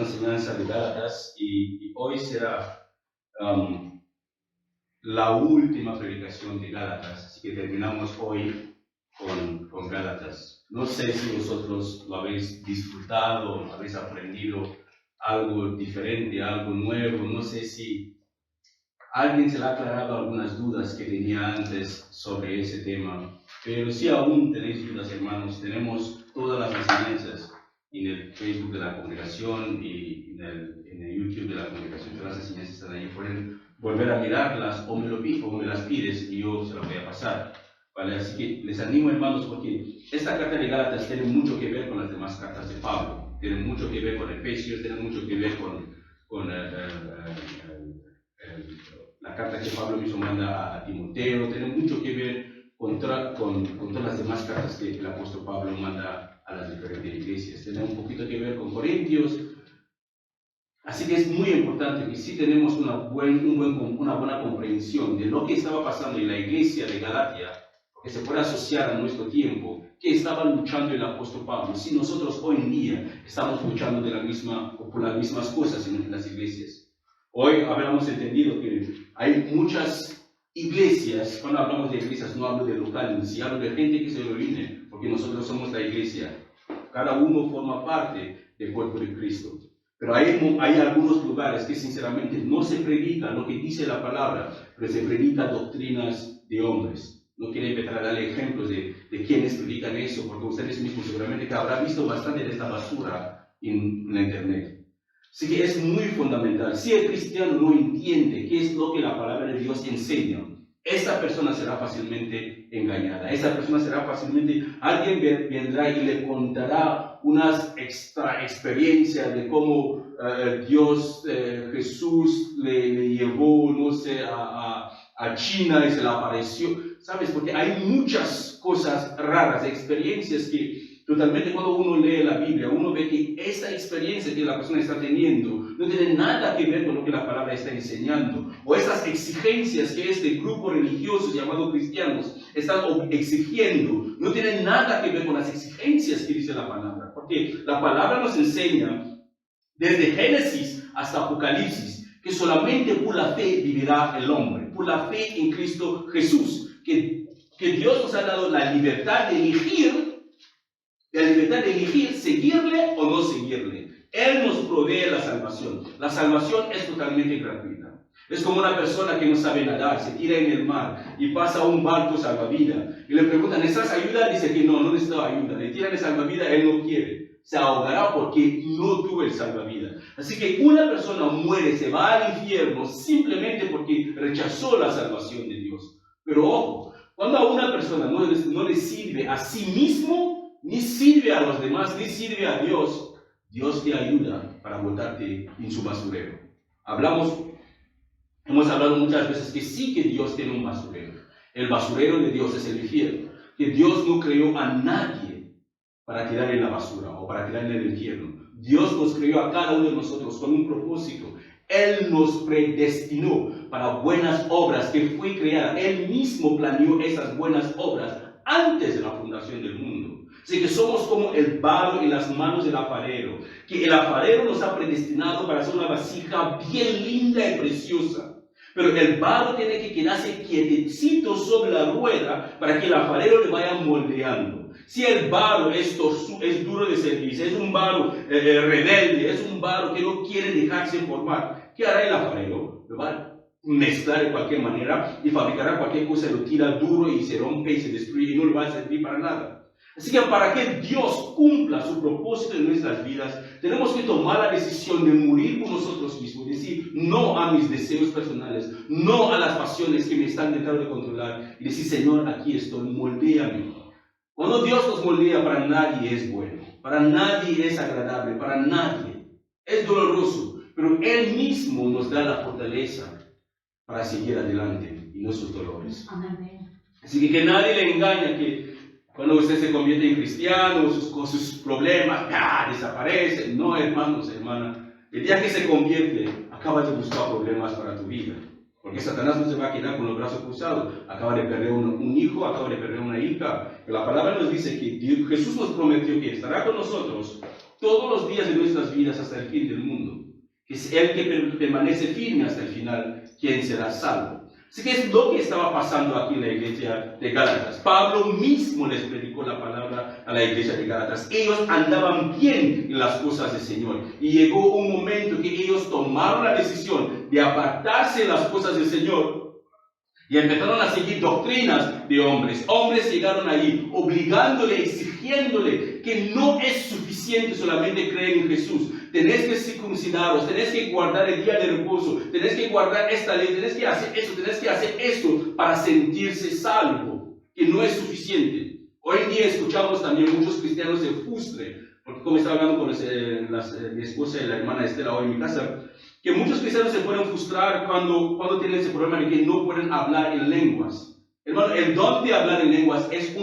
enseñanza de Gálatas y hoy será la última predicación de Gálatas, así que terminamos hoy con Gálatas. No sé si vosotros lo habéis disfrutado, habéis aprendido algo diferente, algo nuevo, no sé si alguien se le ha aclarado algunas dudas que tenía antes sobre ese tema, pero si aún tenéis dudas, hermanos, tenemos todas las enseñanzas en el Facebook de la congregación y en el YouTube de la congregación. Todas las enseñanzas están ahí. Pueden volver a mirarlas o me las pides y yo se las voy a pasar. ¿Vale? Así que les animo, hermanos, porque esta carta de Gálatas tiene mucho que ver con las demás cartas de Pablo. Tiene mucho que ver con Efesios, tiene mucho que ver con la carta que Pablo mismo manda a Timoteo, tiene mucho que ver con todas las demás cartas que el apóstol Pablo manda a las diferentes iglesias. Tiene un poquito que ver con Corintios. Así que es muy importante que sí tenemos una buena comprensión de lo que estaba pasando en la iglesia de Galatia, que se puede asociar a nuestro tiempo, que estaba luchando el apóstol Pablo. Si nosotros hoy en día estamos luchando por las mismas cosas en las iglesias. Hoy habremos entendido que hay muchas iglesias. Cuando hablamos de iglesias no hablo de locales, sino hablo de gente que se reúne, porque nosotros somos la iglesia. Cada uno forma parte del cuerpo de Cristo. Pero hay algunos lugares que sinceramente no se predica lo que dice la palabra, pero se predica doctrinas de hombres. No quiero empezar a darle ejemplos de quienes predican eso, porque ustedes mismos seguramente que habrán visto bastante de esta basura en la internet. Así que es muy fundamental. Si el cristiano no entiende qué es lo que la palabra de Dios enseña, esa persona será fácilmente engañada. Esa persona será fácilmente, alguien vendrá y le contará unas extra experiencias de cómo Dios, Jesús le llevó, no sé, a China y se le apareció. ¿Sabes? Porque hay muchas cosas raras, experiencias que totalmente cuando uno lee la Biblia, uno ve que esa experiencia que la persona está teniendo no tiene nada que ver con lo que la palabra está enseñando. O esas exigencias que este grupo religioso llamado cristianos están exigiendo no tienen nada que ver con las exigencias que dice la palabra. Porque la palabra nos enseña desde Génesis hasta Apocalipsis que solamente por la fe vivirá el hombre, por la fe en Cristo Jesús, que Dios nos ha dado la libertad de elegir seguirle o no seguirle. Él nos provee la salvación. La salvación es totalmente gratuita. Es como una persona que no sabe nadar, se tira en el mar y pasa a un barco salvavidas y le preguntan, ¿necesitas ayuda? Dice que no necesito ayuda. Le tiran el salvavidas, él no quiere. Se ahogará porque no tuvo el salvavidas. Así que una persona muere, se va al infierno simplemente porque rechazó la salvación de Dios. Pero ojo, cuando a una persona no le sirve a sí mismo, ni sirve a los demás, ni sirve a Dios, Dios te ayuda para botarte en su basurero. Hemos hablado muchas veces que sí que Dios tiene un basurero. El basurero de Dios es el infierno. Que Dios no creó a nadie para tirar en la basura o para tirar en el infierno. Dios nos creó a cada uno de nosotros con un propósito. Él nos predestinó para buenas obras que fue creada. Él mismo planeó esas buenas obras antes de la fundación del mundo. Así que somos como el barro en las manos del alfarero, que el alfarero nos ha predestinado para hacer una vasija bien linda y preciosa. Pero el barro tiene que quedarse quietecito sobre la rueda para que el alfarero le vaya moldeando. Si el barro es duro de servirse, es un barro rebelde, es un barro que no quiere dejarse formar, ¿qué hará el alfarero? Lo va a mezclar de cualquier manera y fabricará cualquier cosa, lo tira duro y se rompe y se destruye y no le va a servir para nada. Así que para que Dios cumpla su propósito en nuestras vidas, tenemos que tomar la decisión de morir por nosotros mismos, decir no a mis deseos personales, no a las pasiones que me están tratando de controlar y decir, Señor, aquí estoy, moldéame. Cuando Dios nos moldea, para nadie es bueno, para nadie es agradable, para nadie. Es doloroso, pero Él mismo nos da la fortaleza para seguir adelante y no sus dolores. Así que nadie le engaña que cuando usted se convierte en cristiano, sus problemas desaparecen. No, hermanos, hermanas. El día que se convierte, acabas de buscar problemas para tu vida. Porque Satanás no se va a quedar con los brazos cruzados. Acaba de perder un hijo, acaba de perder una hija. La palabra nos dice que Jesús nos prometió que estará con nosotros todos los días de nuestras vidas hasta el fin del mundo. Que es el que permanece firme hasta el final, quien será salvo. Así que es lo que estaba pasando aquí en la iglesia de Gálatas. Pablo mismo les predicó la palabra a la iglesia de Gálatas. Ellos andaban bien en las cosas del Señor. Y llegó un momento que ellos tomaron la decisión de apartarse de las cosas del Señor. Y empezaron a seguir doctrinas de hombres. Hombres llegaron ahí obligándole, exigiéndole que no es suficiente solamente creer en Jesús. Tenés que circuncidaros, tenés que guardar el día de reposo, tenés que guardar esta ley, tenés que hacer esto para sentirse salvo, que no es suficiente. Hoy en día escuchamos también muchos cristianos se frustran, porque como estaba hablando con mi esposa y la hermana Estela hoy en mi casa, que muchos cristianos se pueden frustrar cuando tienen ese problema de que no pueden hablar en lenguas. Hermano, el don de hablar en lenguas es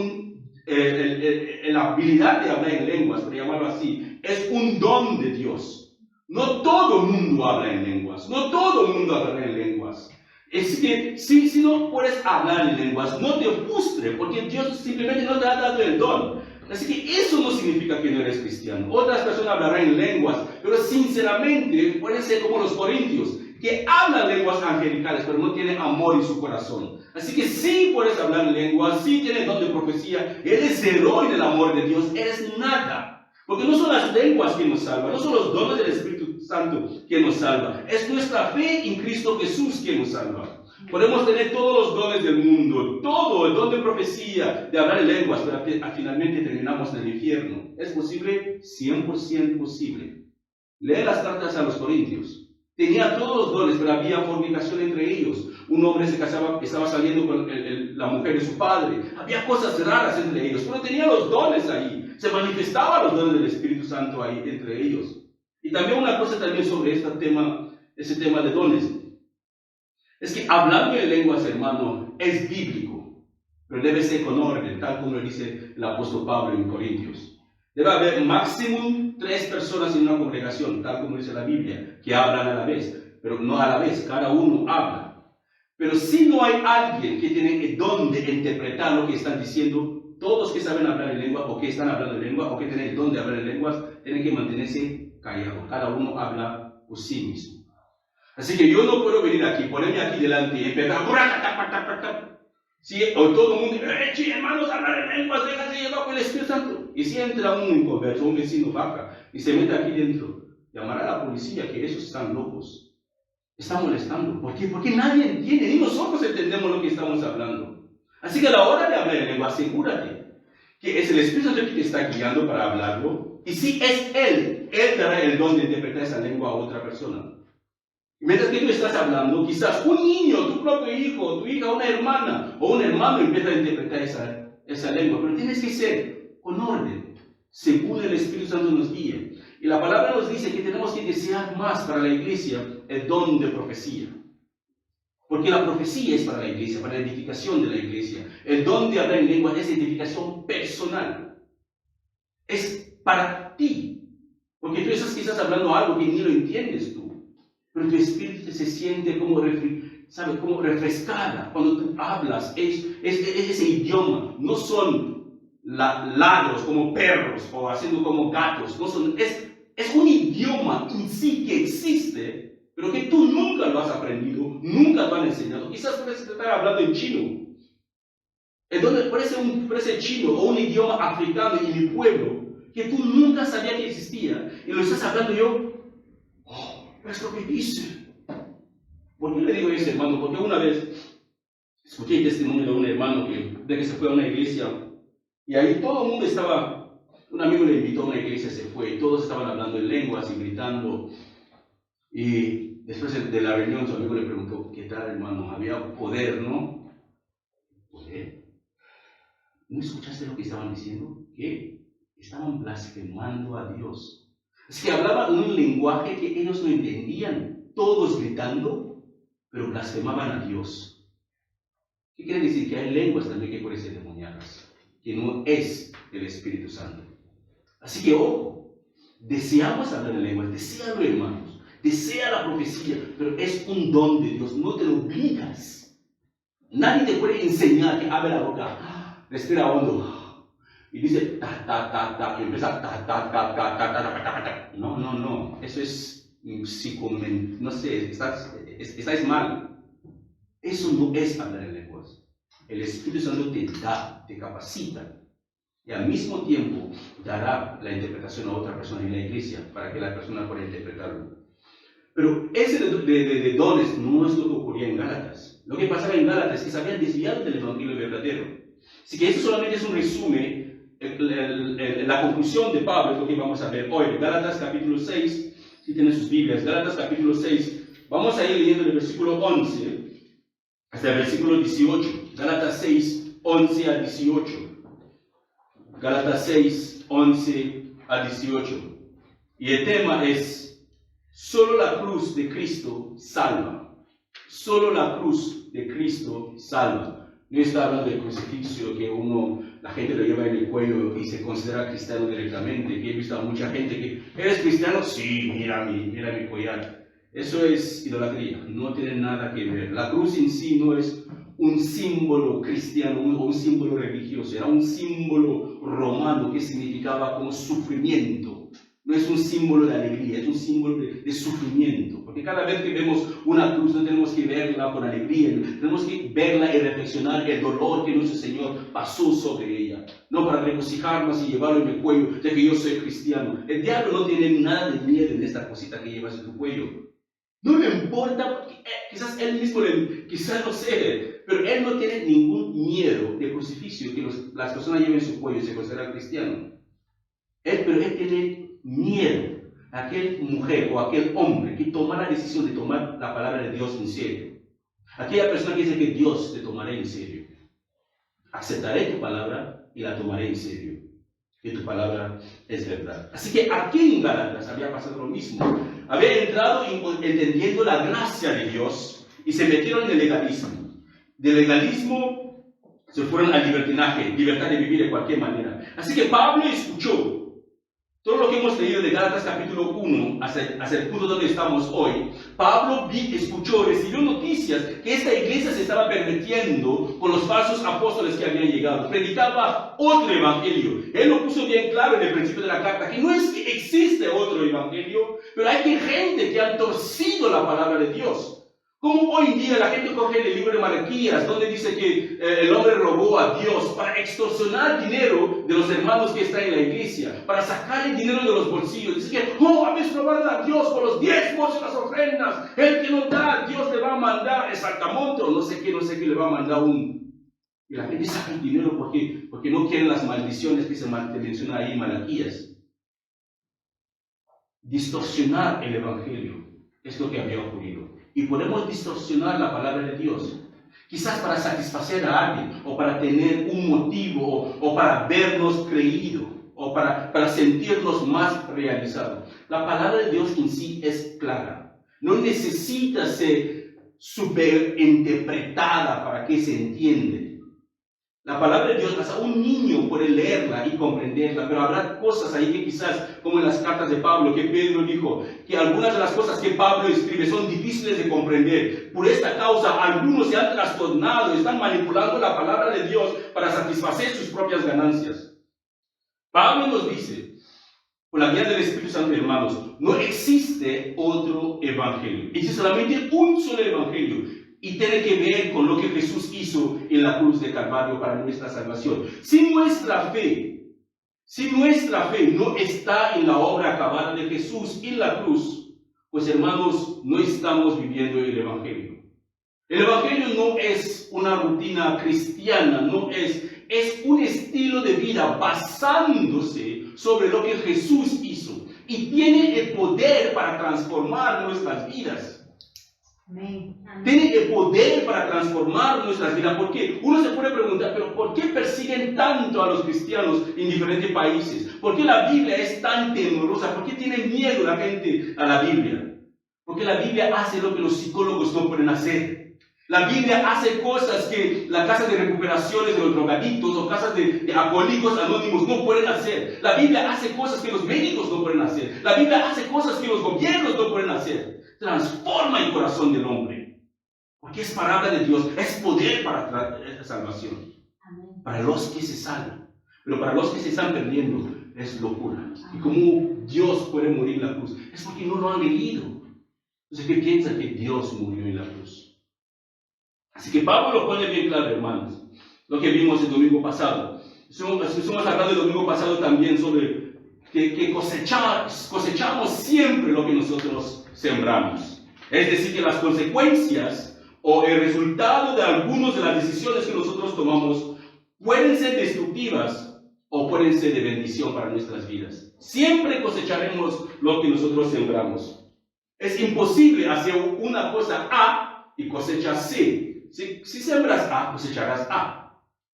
la habilidad de hablar en lenguas, por llamarlo así, es un don de Dios. No todo el mundo habla en lenguas, no todo el mundo habla en lenguas. Es que si no puedes hablar en lenguas, no te frustres, porque Dios simplemente no te ha dado el don. Así que eso no significa que no eres cristiano. Otras personas hablarán en lenguas, pero sinceramente pueden ser como los corintios, que hablan lenguas angelicales, pero no tienen amor en su corazón. Así que sí puedes hablar en lenguas, sí tienes don de profecía, eres héroe en el amor de Dios, eres nada. Porque no son las lenguas que nos salvan, no son los dones del Espíritu Santo que nos salvan, es nuestra fe en Cristo Jesús que nos salva. Podemos tener todos los dones del mundo, todo, el don de profecía, de hablar en lenguas, pero finalmente terminamos en el infierno. ¿Es posible? 100% posible. Lee las cartas a los corintios. Tenía todos los dones, pero había fornicación entre ellos. Un hombre se casaba, estaba saliendo con la mujer de su padre. Había cosas raras entre ellos, pero tenía los dones ahí. Se manifestaban los dones del Espíritu Santo ahí entre ellos. Y también una cosa también sobre ese tema de dones. Es que hablando en lenguas, hermano, es bíblico, pero debe ser con orden, tal como lo dice el apóstol Pablo en Corintios. Debe haber máximo 3 personas en una congregación, tal como dice la Biblia, que hablan a la vez, pero no a la vez, cada uno habla. Pero si no hay alguien que tiene el don de interpretar lo que están diciendo, todos que saben hablar en lengua, o que están hablando en lengua, o que tienen el don de hablar en lenguas, tienen que mantenerse callados. Cada uno habla por sí mismo. Así que yo no puedo venir aquí, ponerme aquí delante y empezar o todo el mundo, hermanos, hablar en lenguas, déjate llevar por el Espíritu Santo. Y si entra un inconverso, un vecino vaca, y se mete aquí dentro, llamará a la policía que esos están locos. Están molestando. ¿Por qué? Porque nadie entiende, ni nosotros entendemos lo que estamos hablando. Así que a la hora de hablar en lengua, asegúrate que es el Espíritu Santo que te está guiando para hablarlo. Y si es Él dará el don de interpretar esa lengua a otra persona. Mientras que tú estás hablando, quizás un niño, tu propio hijo, tu hija, una hermana o un hermano empieza a interpretar esa lengua. Pero tienes que ser con orden, según el Espíritu Santo nos guíe. Y la palabra nos dice que tenemos que desear más para la iglesia el don de profecía. Porque la profecía es para la iglesia, para la edificación de la iglesia. El don de hablar en lengua es edificación personal. Es para ti. Porque tú estás quizás hablando algo que ni lo entiendes tú. Pero tu espíritu se siente como refrescada cuando tú hablas. Es ese idioma. No son ladros como perros o haciendo como gatos. No son, es un idioma en sí que existe, pero que tú nunca lo has aprendido, nunca lo han enseñado. Quizás puedes estar hablando en chino. Entonces parece chino o un idioma africano en mi pueblo que tú nunca sabías que existía. Y lo estás hablando yo. Es lo que dice. ¿Por qué le digo eso, hermano? Porque una vez escuché el testimonio de un hermano de que se fue a una iglesia y ahí todo el mundo estaba, un amigo le invitó a una iglesia, se fue y todos estaban hablando en lenguas y gritando. Y después de la reunión su amigo le preguntó, ¿qué tal, hermano? Había poder, ¿no? ¿Poder? ¿No escuchaste lo que estaban diciendo? ¿Qué? Estaban blasfemando a Dios. Es que hablaban un lenguaje que ellos no entendían, todos gritando, pero blasfemaban a Dios. ¿Qué quiere decir? Que hay lenguas también que pueden ser demoniadas, que no es el Espíritu Santo. Así que, ojo, deseamos hablar en lenguas, desealo, hermanos, desea la profecía, pero es un don de Dios, no te lo obligas. Nadie te puede enseñar que abre la boca, respira hondo, y dice ta, ta, ta, ta, y empieza ta, ta, ta, ta, ta, ta, ta, ta, ta. No, no, no. Eso es no sé, estáis mal. Eso no es hablar en lenguas. El Espíritu Santo te da, te capacita. Y al mismo tiempo dará la interpretación a otra persona en la iglesia para que la persona pueda interpretarlo. Pero ese de dones no es lo que ocurría en Gálatas. Lo que pasaba en Gálatas es que se habían desviado del evangelio verdadero. Así que eso solamente es un resumen, la conclusión de Pablo es lo que vamos a ver hoy. Gálatas capítulo 6, si tienen sus Biblias, Gálatas capítulo 6, vamos a ir leyendo el versículo 11 hasta el versículo 18. Gálatas 6, 11 a 18. Gálatas 6, 11 a 18. Y el tema es: solo la cruz de Cristo salva. Solo la cruz de Cristo salva. No está hablando del crucifijo que la gente lo lleva en el cuello y se considera cristiano directamente. Que he visto a mucha gente que, ¿eres cristiano? Sí, mira mi collar. Eso es idolatría, no tiene nada que ver. La cruz en sí no es un símbolo cristiano o un símbolo religioso, era un símbolo romano que significaba como sufrimiento. No es un símbolo de alegría, es un símbolo de sufrimiento. Porque cada vez que vemos una cruz no tenemos que verla con alegría, tenemos que verla y reflexionar el dolor que nuestro Señor pasó sobre ella. No para regocijarnos y llevarlo en el cuello de que yo soy cristiano. El diablo no tiene nada de miedo en esta cosita que llevas en tu cuello. No le importa, porque quizás él mismo, quizás no sé, pero él no tiene ningún miedo de crucifijo que las personas lleven en su cuello y se considera cristiano. Pero él tiene miedo a aquel mujer o aquel hombre que toma la decisión de tomar la palabra de Dios en serio. Aquella persona que dice que Dios te tomará en serio. Aceptaré tu palabra y la tomaré en serio. Que tu palabra es verdad. Así que aquí en Gálatas había pasado lo mismo. Habían entrado entendiendo la gracia de Dios y se metieron en el legalismo. Del legalismo se fueron al libertinaje, libertad de vivir de cualquier manera. Así que Pablo escuchó todo lo que hemos leído de Gálatas capítulo 1 hasta el punto donde estamos hoy. Pablo escuchó, recibió noticias que esta iglesia se estaba permitiendo con los falsos apóstoles que habían llegado. Predicaba otro evangelio. Él lo puso bien claro en el principio de la carta, que no es que existe otro evangelio, pero hay gente que ha torcido la palabra de Dios. Como hoy en día la gente coge el libro de Malaquías, donde dice que el hombre robó a Dios para extorsionar dinero de los hermanos que están en la iglesia, para sacar el dinero de los bolsillos. Dice que, habéis robado a Dios por los diezmos y las ofrendas. El que no da, Dios le va a mandar el saltamonte, o no sé qué le va a mandar Y la gente saca el dinero porque no quieren las maldiciones que se menciona ahí en Malaquías. Distorsionar el evangelio es lo que había ocurrido. Y podemos distorsionar la palabra de Dios, quizás para satisfacer a alguien, o para tener un motivo, o para vernos creído, o para sentirnos más realizados. La palabra de Dios en sí es clara. No necesita ser superinterpretada para que se entienda. La palabra de Dios, hasta un niño puede leerla y comprenderla, pero habrá cosas ahí que quizás, como en las cartas de Pablo, que Pedro dijo, que algunas de las cosas que Pablo escribe son difíciles de comprender. Por esta causa, algunos se han trastornado, están manipulando la palabra de Dios para satisfacer sus propias ganancias. Pablo nos dice, por la guía del Espíritu Santo, hermanos, no existe otro evangelio. Existe solamente un solo evangelio. Y tiene que ver con lo que Jesús hizo en la cruz de Calvario para nuestra salvación. Si nuestra fe no está en la obra acabada de Jesús en la cruz, pues hermanos, no estamos viviendo el Evangelio. El Evangelio no es una rutina cristiana, es un estilo de vida basándose sobre lo que Jesús hizo. Y tiene el poder para transformar nuestras vidas. Tiene el poder para transformar nuestras vidas. Porque uno se puede preguntar, pero ¿por qué persiguen tanto a los cristianos en diferentes países? ¿Por qué la Biblia es tan temorosa? ¿Por qué tiene miedo la gente a la Biblia? Porque la Biblia hace lo que los psicólogos no pueden hacer. La Biblia hace cosas que las casas de recuperaciones de los drogadictos o casas de alcohólicos anónimos no pueden hacer. La Biblia hace cosas que los médicos no pueden hacer. La Biblia hace cosas que los gobiernos no pueden hacer. Transforma el corazón del hombre. Porque es palabra de Dios, es poder para la salvación. Amén. Para los que se salvan. Pero para los que se están perdiendo, es locura. Y cómo Dios puede morir en la cruz, es porque no lo han leído. Entonces, ¿qué piensan que Dios murió en la cruz? Así que Pablo lo pone bien claro, hermanos. Lo que vimos el domingo pasado. Estuvimos hablando el domingo pasado también sobre que cosechamos siempre lo que nosotros sembramos. Es decir, que las consecuencias o el resultado de algunas de las decisiones que nosotros tomamos pueden ser destructivas o pueden ser de bendición para nuestras vidas. Siempre cosecharemos lo que nosotros sembramos. Es imposible hacer una cosa A y cosechar C. Si sembras A, cosecharás A.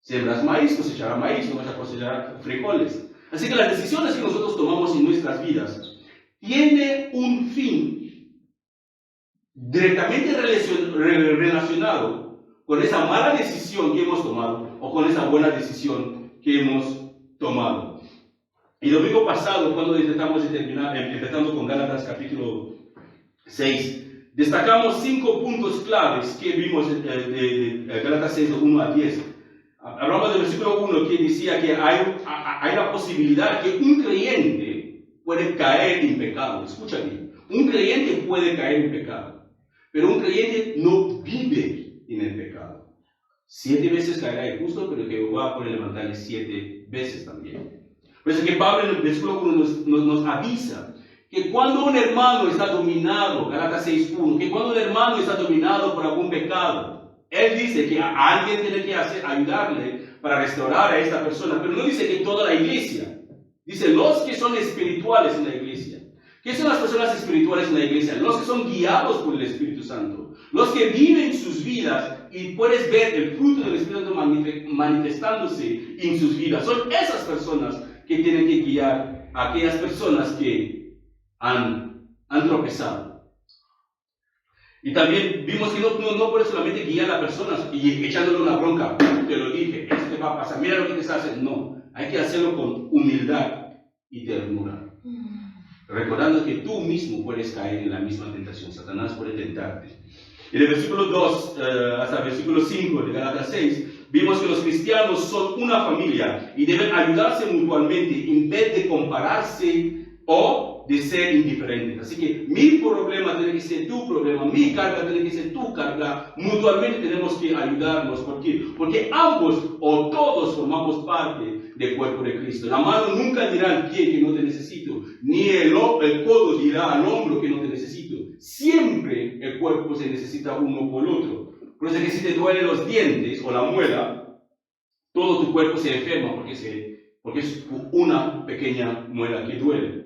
Siembras maíz, cosecharás maíz, no vas a cosechar frijoles. Así que las decisiones que nosotros tomamos en nuestras vidas tienen un fin directamente relacionado con esa mala decisión que hemos tomado o con esa buena decisión que hemos tomado. Y el domingo pasado, cuando intentamos terminar, empezando con Gálatas capítulo 6, destacamos 5 puntos claves que vimos de Gálatas 6, 1 a 10. Hablamos del versículo 1 que decía que hay la posibilidad que un creyente puede caer en pecado. Escucha bien, un creyente puede caer en pecado, pero un creyente no vive en el pecado. 7 veces caerá el justo, pero Jehová puede levantarle 7 veces también. Por eso que Pablo en el versículo 1 nos avisa que cuando un hermano está dominado, Gálatas 6.1, que cuando un hermano está dominado por algún pecado, él dice que a alguien tiene que ayudarle para restaurar a esta persona, pero no dice que toda la iglesia. Dice los que son espirituales en la iglesia. ¿Qué son las personas espirituales en la iglesia? Los que son guiados por el Espíritu Santo. Los que viven sus vidas y puedes ver el fruto del Espíritu Santo manifestándose en sus vidas. Son esas personas que tienen que guiar a aquellas personas que han tropezado. Y también vimos que no puedes solamente guiar a la persona y echándole una bronca. Te lo dije, esto te va a pasar, mira lo que te está haciendo. No, hay que hacerlo con humildad y ternura. Recordando que tú mismo puedes caer en la misma tentación. Satanás puede tentarte. En el versículo 2 hasta el versículo 5 de Gálatas 6, vimos que los cristianos son una familia y deben ayudarse mutuamente en vez de compararse o de ser indiferentes. Así que mi problema tiene que ser tu problema, mi carga tiene que ser tu carga. Mutuamente tenemos que ayudarnos. ¿Por qué? Porque ambos o todos formamos parte del cuerpo de Cristo. La mano nunca dirá al pie que no te necesito, ni el codo dirá al hombro que no te necesito. Siempre el cuerpo se necesita uno por el otro. Por eso es que si te duelen los dientes o la muela, todo tu cuerpo se enferma porque es una pequeña muela que duele.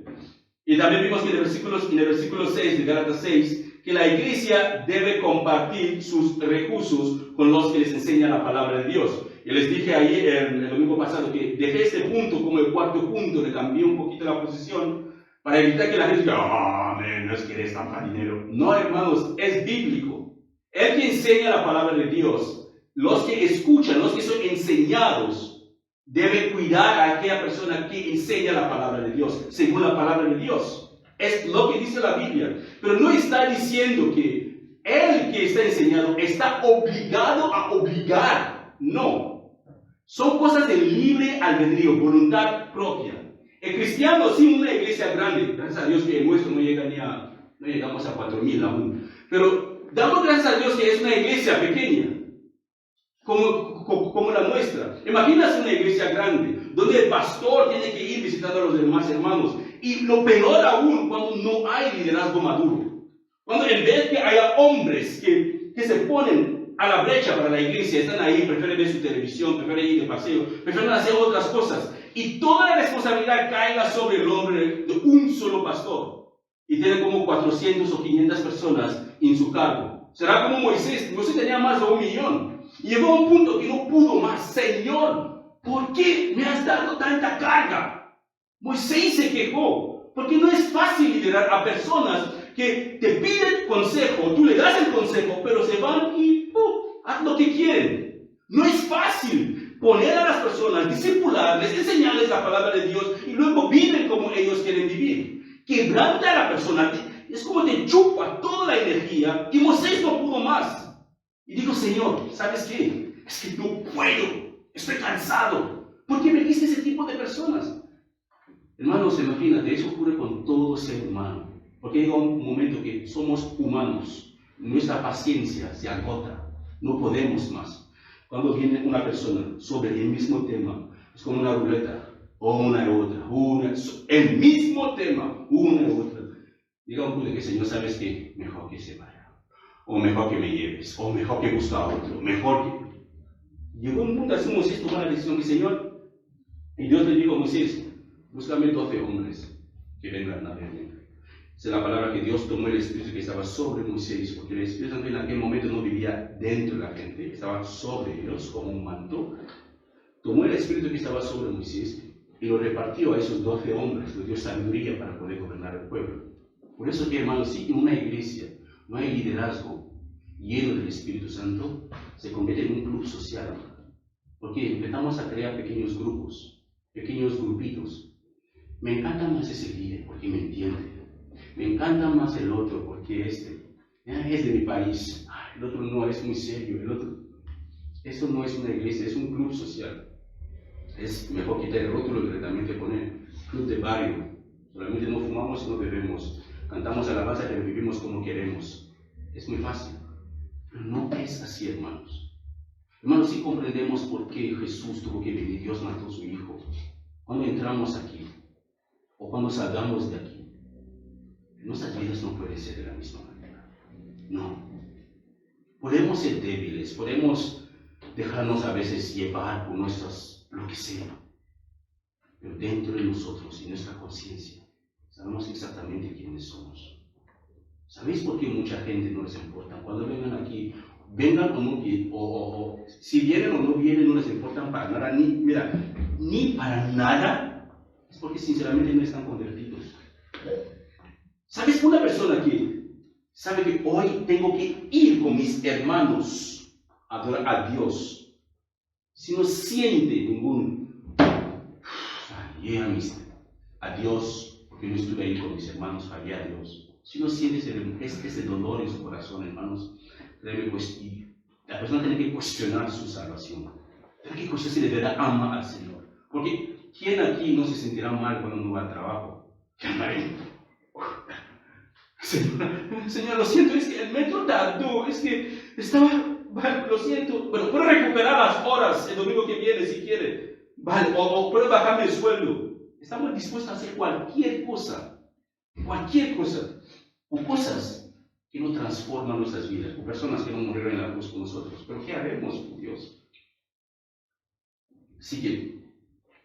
Y también vimos que en el versículo 6 de Gálatas 6, que la iglesia debe compartir sus recursos con los que les enseñan la palabra de Dios. Y les dije ahí el domingo pasado que dejé este punto como el cuarto punto, le cambié un poquito la posición para evitar que la gente diga, no es que eres tan dinero. No, hermanos, es bíblico. El que enseña la palabra de Dios, los que escuchan, los que son enseñados, debe cuidar a aquella persona que enseña la palabra de Dios, según la palabra de Dios. Es lo que dice la Biblia. Pero no está diciendo que el que está enseñado está obligado a obligar. No. Son cosas de libre albedrío, voluntad propia. El cristiano, sin una iglesia grande, gracias a Dios que el nuestro no llegamos a 4,000 aún. Pero damos gracias a Dios que es una iglesia pequeña, como la nuestra. Imagínate una iglesia grande, donde el pastor tiene que ir visitando a los demás hermanos. Y lo peor aún, cuando no hay liderazgo maduro. Cuando en vez que haya hombres que se ponen a la brecha para la iglesia, están ahí, prefieren ver su televisión, prefieren ir de paseo, prefieren hacer otras cosas. Y toda la responsabilidad caiga sobre el hombre de un solo pastor. Y tiene como 400 o 500 personas en su cargo. Será como Moisés. Moisés tenía más de 1 millón. Y llegó a un punto que no pudo más. Señor, ¿por qué me has dado tanta carga? Moisés se quejó. Porque no es fácil liderar a personas que te piden consejo. Tú le das el consejo, pero se van y haz lo que quieren. No es fácil poner a las personas, discipularles, enseñarles la palabra de Dios y luego viven como ellos quieren vivir. Quebranta a la persona. Es como te chupa toda la energía y Moisés no pudo más. Y dijo, Señor, ¿sabes qué? Es que no puedo, estoy cansado. ¿Por qué metiste ese tipo de personas? Hermanos, imagínate, eso ocurre con todo ser humano. Porque llega un momento que somos humanos, nuestra paciencia se agota, no podemos más. Cuando viene una persona sobre el mismo tema, es como una ruleta, una y otra, el mismo tema, una y otra. Llega un punto que, Señor, ¿sabes qué? Mejor que se vaya, o mejor que me lleves, o mejor que busque a otro, mejor que... Llegó un punto, así Moisés tomó la decisión que, Señor, y Dios le dijo a Moisés, búscame 12 hombres que vengan a verme. Esa es la palabra que Dios tomó el Espíritu que estaba sobre Moisés, porque el Espíritu Santo en aquel momento no vivía dentro de la gente, estaba sobre ellos como un manto. Tomó el Espíritu que estaba sobre Moisés y lo repartió a esos 12 hombres, le dio sabiduría para poder gobernar el pueblo. Por eso que, hermanos, si en una iglesia no hay liderazgo lleno del Espíritu Santo, se convierte en un club social. Porque empezamos a crear pequeños grupos, pequeños grupitos. Me encanta más ese líder porque me entiende. Me encanta más el otro porque es de mi país. El otro no, es muy serio. El otro. Eso no es una iglesia, es un club social. Es mejor quitar el rótulo directamente poner club de barrio. Solamente no fumamos y no bebemos. Cantamos alabanza pero vivimos como queremos. Es muy fácil. Pero no es así, hermanos. Hermanos, si comprendemos por qué Jesús tuvo que venir, Dios mató a su Hijo. Cuando entramos aquí, o cuando salgamos de aquí, nuestras vidas no pueden ser de la misma manera. No. Podemos ser débiles, podemos dejarnos a veces llevar por nuestras, lo que sea. Pero dentro de nosotros y nuestra conciencia, sabemos exactamente quiénes somos. ¿Sabéis por qué mucha gente no les importa? Cuando vengan aquí, vengan o no, o si vienen o no vienen, no les importan para nada, ni para nada, es porque sinceramente no están convertidos. ¿Sabes? Una persona que sabe que hoy tengo que ir con mis hermanos a adorar a Dios, si no siente ningún a Dios, porque no estuve ahí con mis hermanos, fallé a Dios. Si no siente ese dolor en su corazón, hermanos, la persona tiene que cuestionar su salvación. Tiene que cuestionar si de verdad ama al Señor. Porque ¿quién aquí no se sentirá mal cuando no va al trabajo? Señor, lo siento, es que el metro tardó, es que estaba, vale, lo siento, bueno, puedo recuperar las horas el domingo que viene si quiere, vale, o puedo bajarme el sueldo. Estamos dispuestos a hacer cualquier cosa, o cosas que no transforman nuestras vidas, o personas que no murieron en la cruz con nosotros, pero ¿qué haremos con Dios? Así que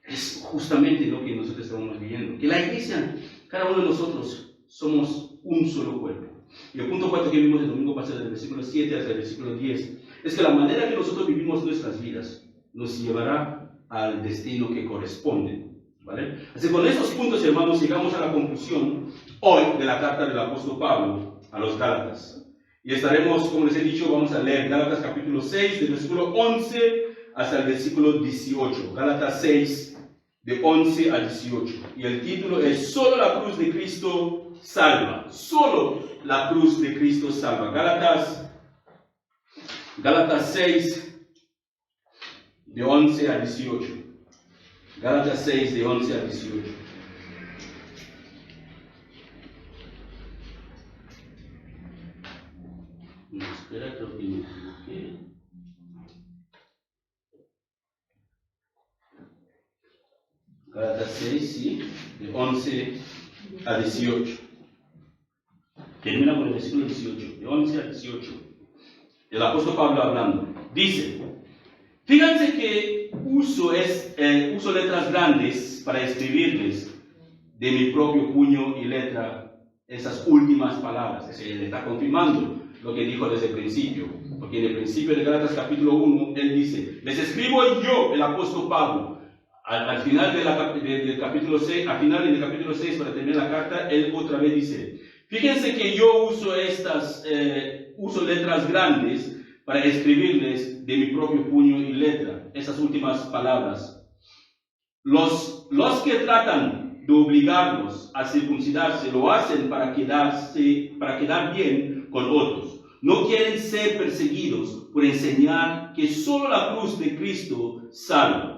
es justamente lo que nosotros estamos viviendo, que la iglesia, cada uno de nosotros somos un solo cuerpo. Y el punto 4 que vimos el domingo pasado, del versículo 7 hasta el versículo 10, es que la manera que nosotros vivimos nuestras vidas nos llevará al destino que corresponde. ¿Vale? Así que con esos puntos, hermanos, llegamos a la conclusión hoy de la carta del apóstol Pablo a los Gálatas. Y estaremos, como les he dicho, vamos a leer Gálatas capítulo 6, del versículo 11 hasta el versículo 18. Gálatas 6, de 11 a 18. Y el título es Solo la cruz de Cristo salva. Solo la cruz de Cristo salva. Gálatas 6, de 11 a 18. Gálatas 6, de 11 a 18. Espera, creo que me equivoqué. Gálatas 6, sí, de 11 a 18. Termina con el versículo 18, de 11 a 18. El apóstol Pablo hablando. Dice, fíjense que uso letras grandes para escribirles de mi propio puño y letra esas últimas palabras. Él está confirmando lo que dijo desde el principio. Porque en el principio de Gálatas capítulo 1, él dice, les escribo yo, el apóstol Pablo. Al final del capítulo 6, al final del capítulo 6, para terminar la carta, él otra vez dice, fíjense que yo uso letras grandes para escribirles de mi propio puño y letra esas últimas palabras. Los que tratan de obligarlos a circuncidarse lo hacen para quedar bien con otros. No quieren ser perseguidos por enseñar que solo la cruz de Cristo salva.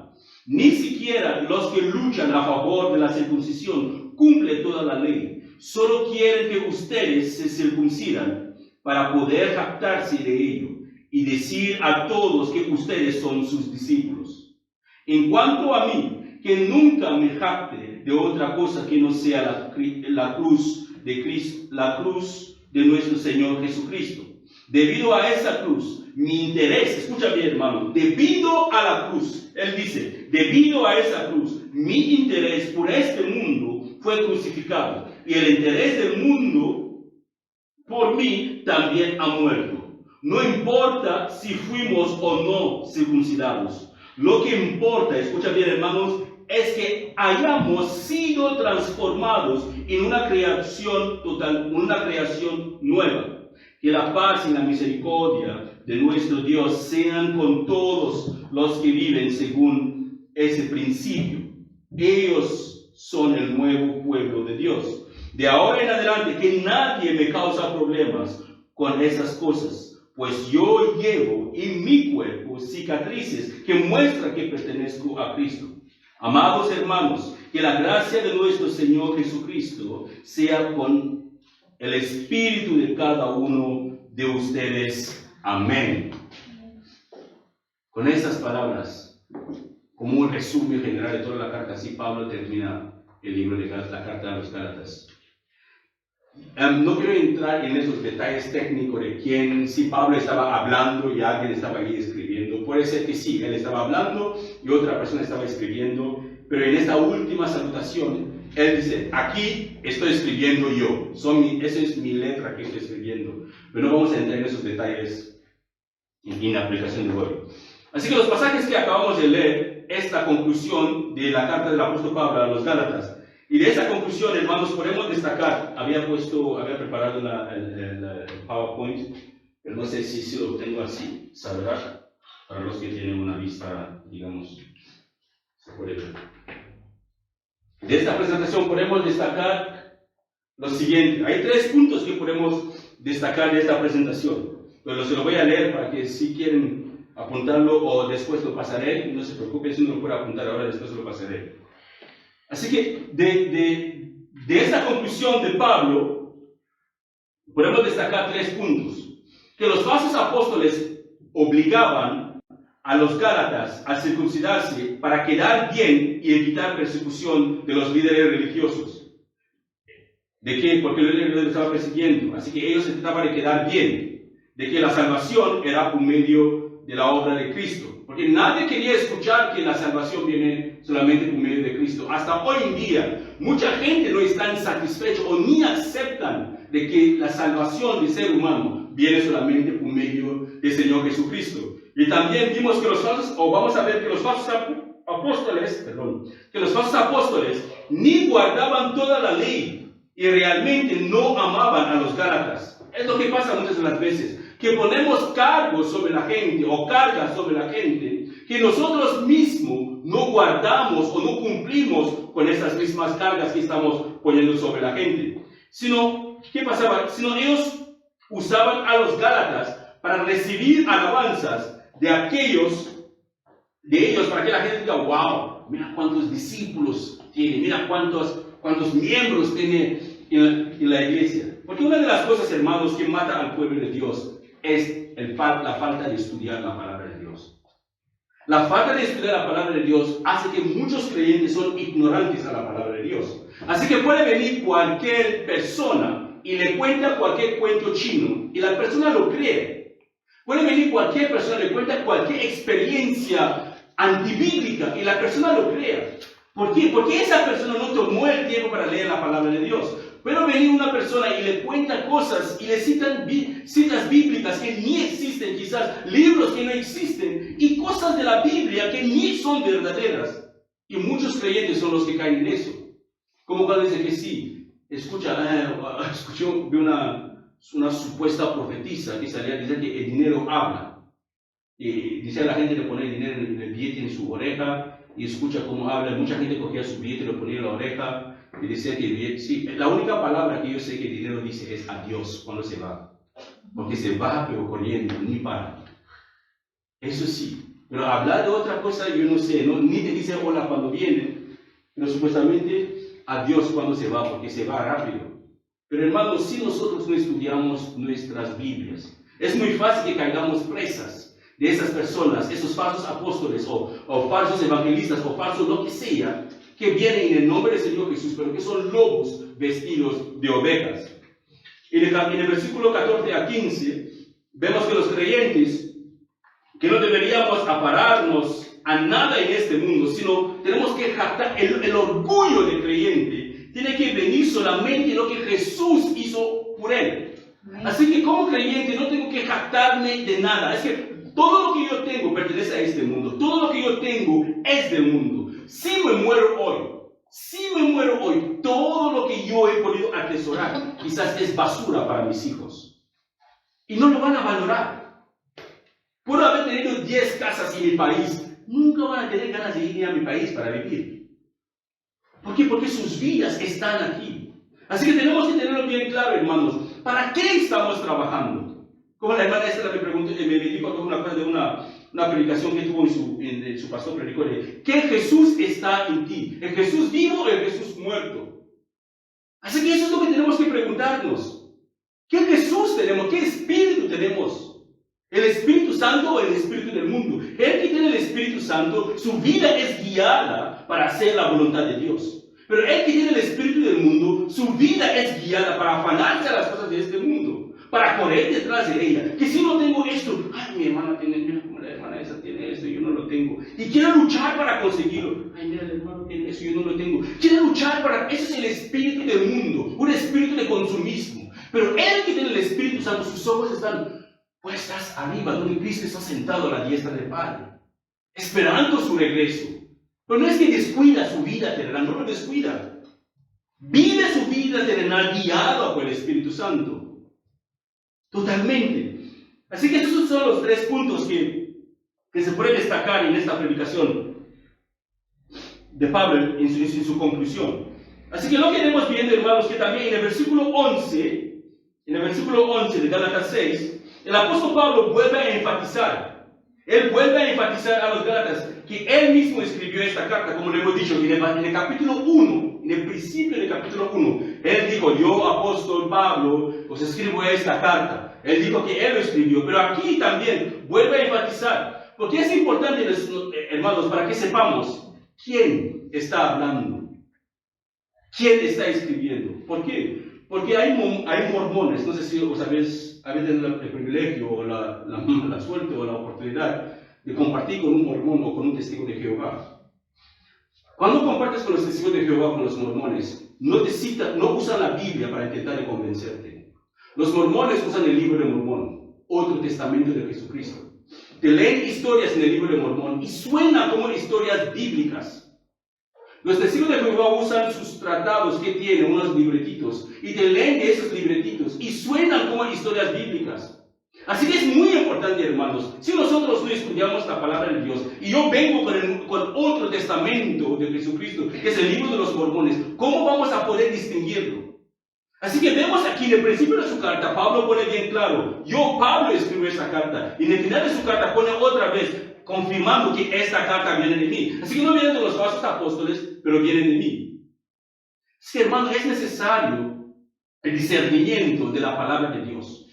Ni siquiera los que luchan a favor de la circuncisión cumplen toda la ley. Solo quieren que ustedes se circuncidan para poder jactarse de ello y decir a todos que ustedes son sus discípulos. En cuanto a mí, que nunca me jacte de otra cosa que no sea la cruz de Cristo, la cruz de nuestro Señor Jesucristo. Debido a esa cruz, mi interés, escucha bien hermano, debido a la cruz, él dice, debido a esa cruz, mi interés por este mundo fue crucificado y el interés del mundo por mí también ha muerto. No importa si fuimos o no circuncidados. Lo que importa, escucha bien hermanos, es que hayamos sido transformados en una creación total, una creación nueva. Que la paz y la misericordia de nuestro Dios sean con todos los que viven según ese principio. Ellos son el nuevo pueblo de Dios. De ahora en adelante, que nadie me causa problemas con esas cosas, pues yo llevo en mi cuerpo cicatrices que muestran que pertenezco a Cristo. Amados hermanos, que la gracia de nuestro Señor Jesucristo sea con el espíritu de cada uno de ustedes. Amén. Con estas palabras, como un resumen general de toda la carta, así Pablo termina el libro de la carta a los Gálatas. No quiero entrar en esos detalles técnicos de quién, si Pablo estaba hablando y alguien estaba ahí escribiendo. Puede ser que sí, él estaba hablando y otra persona estaba escribiendo, pero en esta última salutación, él dice, aquí estoy escribiendo yo, esa es mi letra que estoy escribiendo, pero no vamos a entrar en esos detalles en la aplicación de hoy. Así que los pasajes que acabamos de leer es la conclusión de la carta del apóstol Pablo a los Gálatas. Y de esa conclusión, hermanos, podemos destacar, había preparado el PowerPoint, pero no sé si lo tengo así, sabrá, para los que tienen una vista, digamos, se puede ver. De esta presentación podemos destacar lo siguiente. Hay 3 puntos que podemos destacar de esta presentación. Pero se lo voy a leer para que si quieren apuntarlo o después lo pasaré. No se preocupen si no lo puedo apuntar ahora, después lo pasaré. Así que de esta conclusión de Pablo, podemos destacar 3 puntos. Que los falsos apóstoles obligaban a los Gálatas a circuncidarse para quedar bien y evitar persecución de los líderes religiosos. ¿De qué? Porque los líderes los estaban persiguiendo. Así que ellos se trataban de quedar bien. De que la salvación era por medio de la obra de Cristo. Porque nadie quería escuchar que la salvación viene solamente por medio de Cristo. Hasta hoy en día, mucha gente no está satisfecha o ni aceptan de que la salvación del ser humano viene solamente por medio del Señor Jesucristo. Y también vimos que vamos a ver que los falsos apóstoles ni guardaban toda la ley y realmente no amaban a los Gálatas. Es lo que pasa muchas de las veces, que ponemos cargos sobre la gente o cargas sobre la gente que nosotros mismos no guardamos o no cumplimos con esas mismas cargas que estamos poniendo sobre la gente. Sino, ¿qué pasaba? Sino ellos usaban a los Gálatas para recibir alabanzas de ellos, para que la gente diga, wow, mira cuántos discípulos tiene, mira cuántos miembros tiene en la iglesia. Porque una de las cosas, hermanos, que mata al pueblo de Dios es la falta de estudiar la palabra de Dios. La falta de estudiar la palabra de Dios hace que muchos creyentes son ignorantes a la palabra de Dios. Así que puede venir cualquier persona y le cuenta cualquier cuento chino y la persona lo cree. Puede venir cualquier persona, le cuenta cualquier experiencia antibíblica y la persona lo crea. ¿Por qué? Porque esa persona no tomó el tiempo para leer la palabra de Dios. Puede venir una persona y le cuenta cosas y le citas bíblicas que ni existen, quizás libros que no existen y cosas de la Biblia que ni son verdaderas. Y muchos creyentes son los que caen en eso. Como cuando dicen que sí, escuché una supuesta profetisa que salía a decir que el dinero habla. Y dice a la gente que pone el dinero en el billete en su oreja y escucha cómo habla. Mucha gente cogía su billete y lo ponía en la oreja y decía que el billete, sí, la única palabra que yo sé que el dinero dice es adiós cuando se va. Porque se va pero corriendo, ni para. Eso sí, Pero hablar de otra cosa, yo no sé, ¿no? Ni te dice hola cuando viene, pero supuestamente adiós cuando se va, porque se va rápido. Pero hermanos, si nosotros no estudiamos nuestras Biblias, es muy fácil que caigamos presas de esas personas, esos falsos apóstoles o falsos evangelistas o falsos lo que sea, que vienen en el nombre del Señor Jesús, pero que son lobos vestidos de ovejas. En el versículo 14 a 15, vemos que los creyentes, que no deberíamos apararnos a nada en este mundo, sino tenemos que jactar el orgullo del creyente. Tiene que venir solamente lo que Jesús hizo por él. Así que como creyente no tengo que jactarme de nada. Es que todo lo que yo tengo pertenece a este mundo. Todo lo que yo tengo es del mundo. Si me muero hoy, todo lo que yo he podido atesorar quizás es basura para mis hijos. Y no lo van a valorar. Puedo haber tenido 10 casas en mi país. Nunca van a tener ganas de ir a mi país para vivir. ¿Por qué? Porque sus vidas están aquí. Así que tenemos que tenerlo bien claro, hermanos. ¿Para qué estamos trabajando? Como la hermana esta me preguntó, me dijo una cosa de una predicación que tuvo en su pastor predicó. ¿Qué Jesús está en ti? ¿El Jesús vivo o el Jesús muerto? Así que eso es lo que tenemos que preguntarnos. ¿Qué Jesús tenemos? ¿Qué Espíritu tenemos? ¿El Espíritu Santo o el Espíritu del mundo? El que tiene el Espíritu Santo, su vida es guiada para hacer la voluntad de Dios. Pero el que tiene el Espíritu del mundo, su vida es guiada para afanarse a las cosas de este mundo, para correr detrás de ella. Que si no tengo esto, ay, mi hermana tiene, mira como la hermana esa tiene esto y yo no lo tengo. Y quiere luchar para conseguirlo. Ay, mira, el hermano tiene eso y yo no lo tengo. Quiere luchar para, ese es el espíritu del mundo, un espíritu de consumismo. Pero el que tiene el Espíritu Santo, sus ojos están puestas arriba, donde Cristo está sentado a la diestra del Padre, esperando su regreso. Pero no es que descuida su vida terrenal, no lo descuida. Vive su vida terrenal guiado por el Espíritu Santo. Totalmente. Así que esos son los 3 puntos que se pueden destacar en esta predicación de Pablo en su conclusión. Así que lo que iremos viendo, hermanos, que también en el versículo 11 de Gálatas 6, el apóstol Pablo vuelve a enfatizar. Él vuelve a enfatizar a los Gálatas que él mismo escribió esta carta, como le hemos dicho, en el capítulo 1, en el principio del capítulo 1. Él dijo, yo, apóstol Pablo, os escribo esta carta. Él dijo que él lo escribió, pero aquí también vuelve a enfatizar. Porque es importante, hermanos, para que sepamos quién está hablando, quién está escribiendo. ¿Por qué? Porque hay mormones, no sé si os habéis tenido el privilegio o la suerte o la oportunidad de compartir con un mormón o con un testigo de Jehová. Cuando compartes con los testigos de Jehová, con los mormones, no usan la Biblia para intentar convencerte. Los mormones usan el libro de Mormón, otro testamento de Jesucristo. Te leen historias en el libro de Mormón y suenan como historias bíblicas. Los testigos de Jehová usan sus tratados que tienen, unos libretitos, y te leen de esos libretitos y suenan como historias bíblicas. Así que es muy importante, hermanos, si nosotros no estudiamos la palabra de Dios, y yo vengo con otro testamento de Jesucristo, que es el libro de los mormones, ¿cómo vamos a poder distinguirlo? Así que vemos aquí en el principio de su carta, Pablo pone bien claro, yo, Pablo, escribo esta carta, y en el final de su carta pone otra vez, confirmando que esta carta viene de mí. Así que no viene de los falsos apóstoles, pero viene de mí. Es que, hermano, es necesario el discernimiento de la palabra de Dios.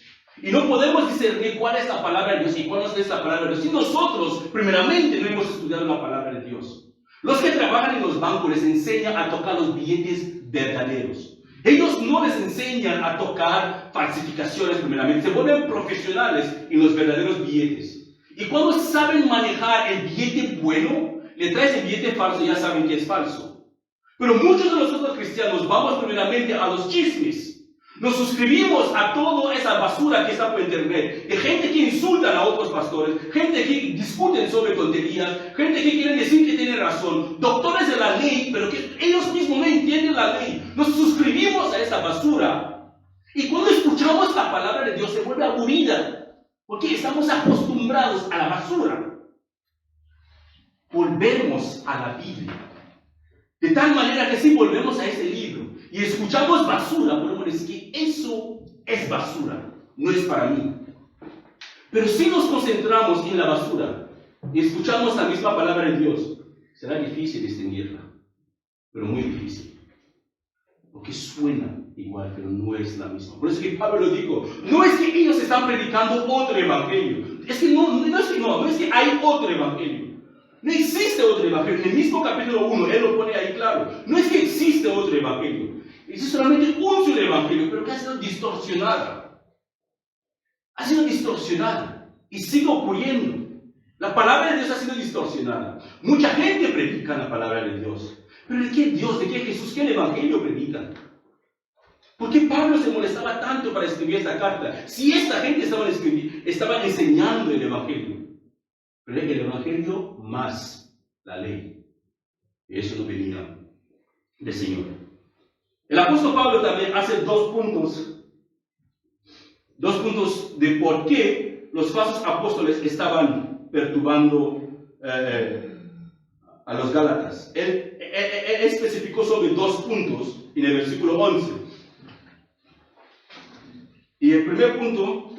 Y no podemos discernir cuál es la palabra de Dios y cuál no es la palabra de Dios si nosotros, primeramente, no hemos estudiado la palabra de Dios. Los que trabajan en los bancos les enseñan a tocar los billetes verdaderos. Ellos no les enseñan a tocar falsificaciones, primeramente. Se vuelven profesionales en los verdaderos billetes. Y cuando saben manejar el billete bueno, le traes el billete falso y ya saben que es falso. Pero muchos de nosotros cristianos vamos primeramente a los chismes. Nos suscribimos a toda esa basura que está por internet. De gente que insultan a otros pastores, gente que discuten sobre tonterías, gente que quiere decir que tiene razón, doctores de la ley, pero que ellos mismos no entienden la ley. Nos suscribimos a esa basura. Y cuando escuchamos la palabra de Dios se vuelve aburrida. Porque estamos acostumbrados a la basura. Volvemos a la Biblia. De tal manera que si volvemos a este libro y escuchamos basura, podemos decir que eso es basura, no es para mí. Pero si nos concentramos en la basura y escuchamos la misma palabra de Dios, será difícil distinguirla, pero muy difícil. Porque suena igual, pero no es la misma. Por eso que Pablo lo dijo, no es que ellos están predicando otro evangelio, es que no es que hay otro evangelio. No existe otro evangelio. En el mismo capítulo 1, él lo pone ahí claro. No es que existe otro evangelio. Existe solamente un solo evangelio, pero que ha sido distorsionada. Ha sido distorsionada. Y sigue ocurriendo. La palabra de Dios ha sido distorsionada. Mucha gente predica la palabra de Dios. Pero ¿de qué Dios, de qué Jesús, qué evangelio predican? ¿Por qué Pablo se molestaba tanto para escribir esta carta? Si esta gente estaba enseñando el evangelio. Pero el evangelio más la ley. Y eso no venía del Señor. El apóstol Pablo también hace dos puntos de por qué los falsos apóstoles estaban perturbando a los Gálatas. Él especificó sobre 2 puntos en el versículo 11. Y el primer punto,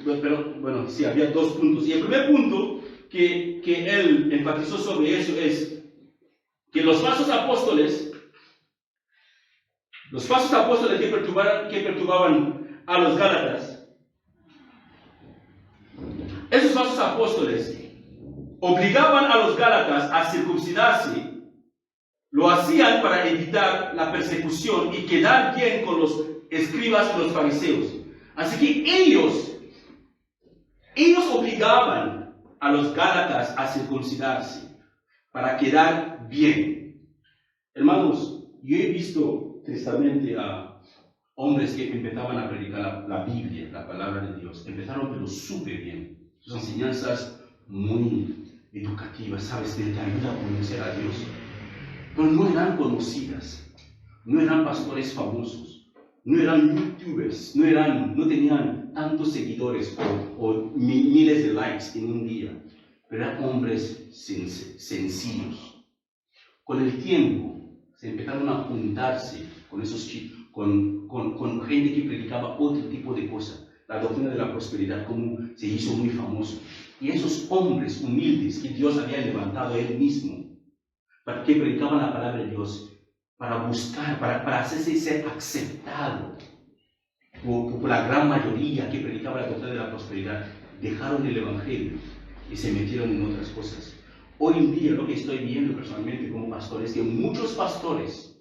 había 2 puntos. Y el primer punto que él enfatizó sobre eso es que los falsos apóstoles que perturbaban a los Gálatas, esos falsos apóstoles obligaban a los Gálatas a circuncidarse. Lo hacían para evitar la persecución y quedar bien con los escribas y los fariseos. Así que ellos obligaban a los Gálatas a circuncidarse para quedar bien. Hermanos, yo he visto tristemente a hombres que empezaban a predicar la Biblia, la palabra de Dios. Empezaron pero súper bien. Sus enseñanzas muy educativas, ¿sabes? Que te ayuda a conocer a Dios. Pero no eran conocidas, no eran pastores famosos, no eran youtubers, no tenían tantos seguidores o miles de likes en un día, pero eran hombres sencillos. Con el tiempo se empezaron a juntarse con esos chicos, con gente que predicaba otro tipo de cosas. La doctrina de la prosperidad como se hizo muy famoso. Y esos hombres humildes que Dios había levantado a él mismo, para que predicaban la palabra de Dios, para buscar, para hacerse ser aceptado por la gran mayoría que predicaba la doctrina de la prosperidad, dejaron el evangelio y se metieron en otras cosas. Hoy en día lo que estoy viendo personalmente como pastor es que muchos pastores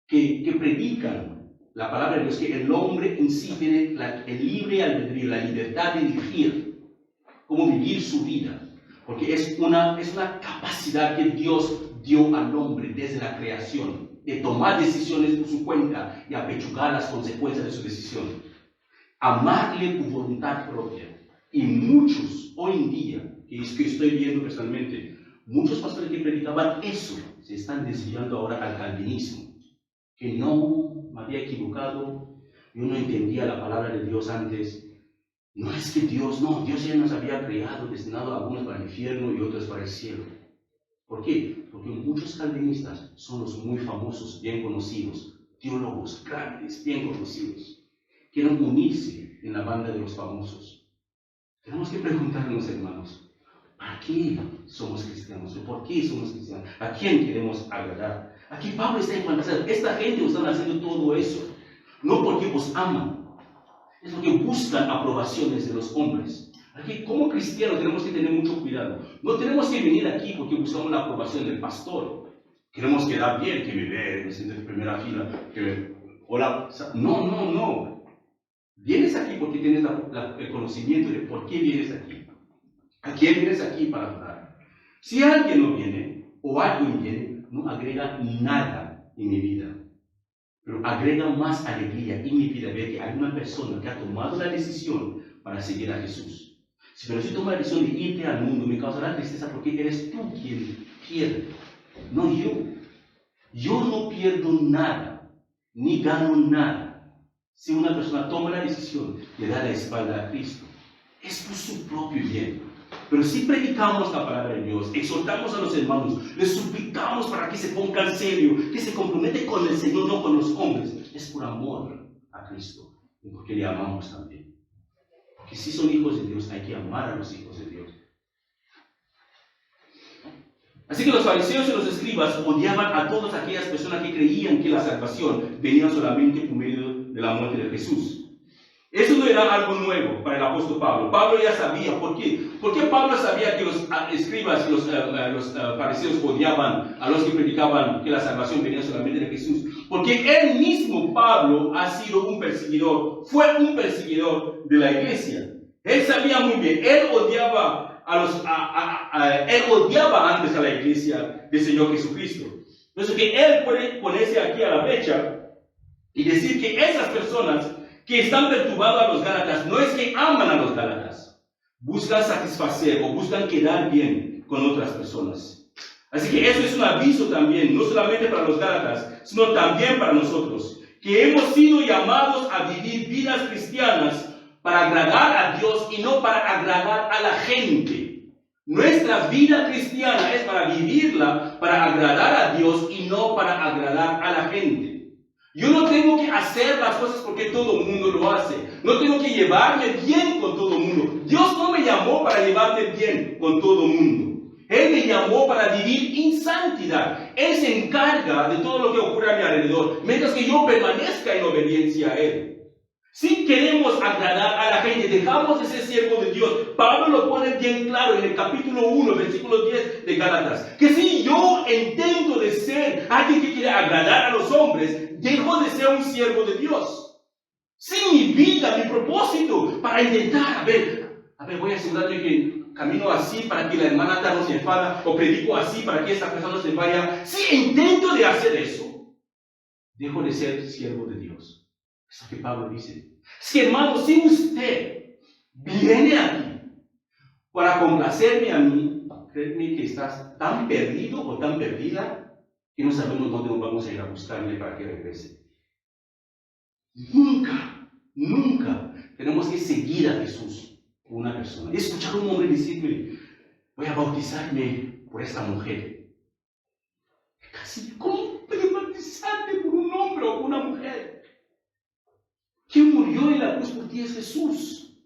que predican la palabra de Dios, que el hombre en sí tiene el libre albedrío, la libertad de elegir cómo vivir su vida. Porque es una capacidad que Dios dio al hombre desde la creación, de tomar decisiones por su cuenta y apechugar las consecuencias de su decisión. Amarle por voluntad propia. Y muchos, hoy en día, que estoy viendo personalmente, muchos pastores que predicaban eso, se están desviando ahora al calvinismo. Que no, me había equivocado, yo no entendía la palabra de Dios antes. No es que Dios ya nos había creado, destinado a algunos para el infierno y otros para el cielo. ¿Por qué? Porque muchos calvinistas son los muy famosos, bien conocidos, teólogos grandes, bien conocidos. Quieren unirse en la banda de los famosos. Tenemos que preguntarnos, hermanos, ¿para qué somos cristianos? ¿Por qué somos cristianos? ¿A quién queremos agradar? Aquí Pablo está enfantizando, esta gente os están haciendo todo eso, no porque os aman. Es porque buscan aprobaciones de los hombres. Aquí, como cristianos, tenemos que tener mucho cuidado. No tenemos que venir aquí porque buscamos la aprobación del pastor. Queremos quedar bien, que me ve, me siento en primera fila, hola. No. Vienes aquí porque tienes el conocimiento de por qué vienes aquí. ¿A quién vienes aquí para adorar? Si alguien no viene, o alguien viene, no agrega nada en mi vida. Pero agrega más alegría en mi vida ver que hay una persona que ha tomado la decisión para seguir a Jesús. Pero si tomas la decisión de irte al mundo, me causará tristeza porque eres tú quien pierde, no yo. Yo no pierdo nada, ni gano nada. Si una persona toma la decisión de dar la espalda a Cristo, es por su propio bien. Pero si predicamos la palabra de Dios, exhortamos a los hermanos, les suplicamos para que se pongan serio, que se comprometen con el Señor, no con los hombres, es por amor a Cristo y porque le amamos también. Porque si son hijos de Dios, hay que amar a los hijos de Dios. Así que los fariseos y los escribas odiaban a todas aquellas personas que creían que la salvación venía solamente por medio de la muerte de Jesús. Eso no era algo nuevo para el apóstol Pablo. Pablo ya sabía. ¿Por qué? ¿Por qué Pablo sabía que los escribas y los fariseos odiaban a los que predicaban que la salvación venía solamente de Jesús? Porque él mismo, Pablo, ha sido un perseguidor, fue un perseguidor de la iglesia. Él sabía muy bien, él odiaba antes a la iglesia del Señor Jesucristo. Por eso que él puede ponerse aquí a la brecha y decir que esas personas que están perturbando a los Gálatas no es que aman a los Gálatas, buscan satisfacer o buscan quedar bien con otras personas. Así que eso es un aviso también, no solamente para los Gálatas, sino también para nosotros, que hemos sido llamados a vivir vidas cristianas para agradar a Dios y no para agradar a la gente. Nuestra vida cristiana es para vivirla, para agradar a Dios y no para agradar a la gente. Yo no tengo que hacer las cosas porque todo el mundo lo hace. No tengo que llevarme bien con todo el mundo. Dios no me llamó para llevarme bien con todo el mundo. Él me llamó para vivir en santidad. Él se encarga de todo lo que ocurre a mi alrededor, mientras que yo permanezca en obediencia a Él. Si queremos agradar a la gente, dejamos de ser siervos de Dios. Pablo lo pone bien claro en el capítulo 1, versículo 10 de Gálatas. Que si yo intento de ser alguien que quiere agradar a los hombres, dejo de ser un siervo de Dios. Si mi vida, mi propósito, para intentar, a ver, voy a asegurarme que camino así para que la hermana no se enfada, o predico así para que esta persona no se vaya. Si intento de hacer eso, dejo de ser siervo de Dios. Es lo que Pablo dice. Si hermano, si usted viene aquí para complacerme a mí, créeme que estás tan perdido o tan perdida que no sabemos dónde nos vamos a ir a buscarle para que regrese. Nunca tenemos que seguir a Jesús como una persona. He escuchado a un hombre decirme, voy a bautizarme por esta mujer. Casi, ¿cómo puedes bautizarte por un hombre o por una mujer? Quien murió en la cruz por ti es Jesús.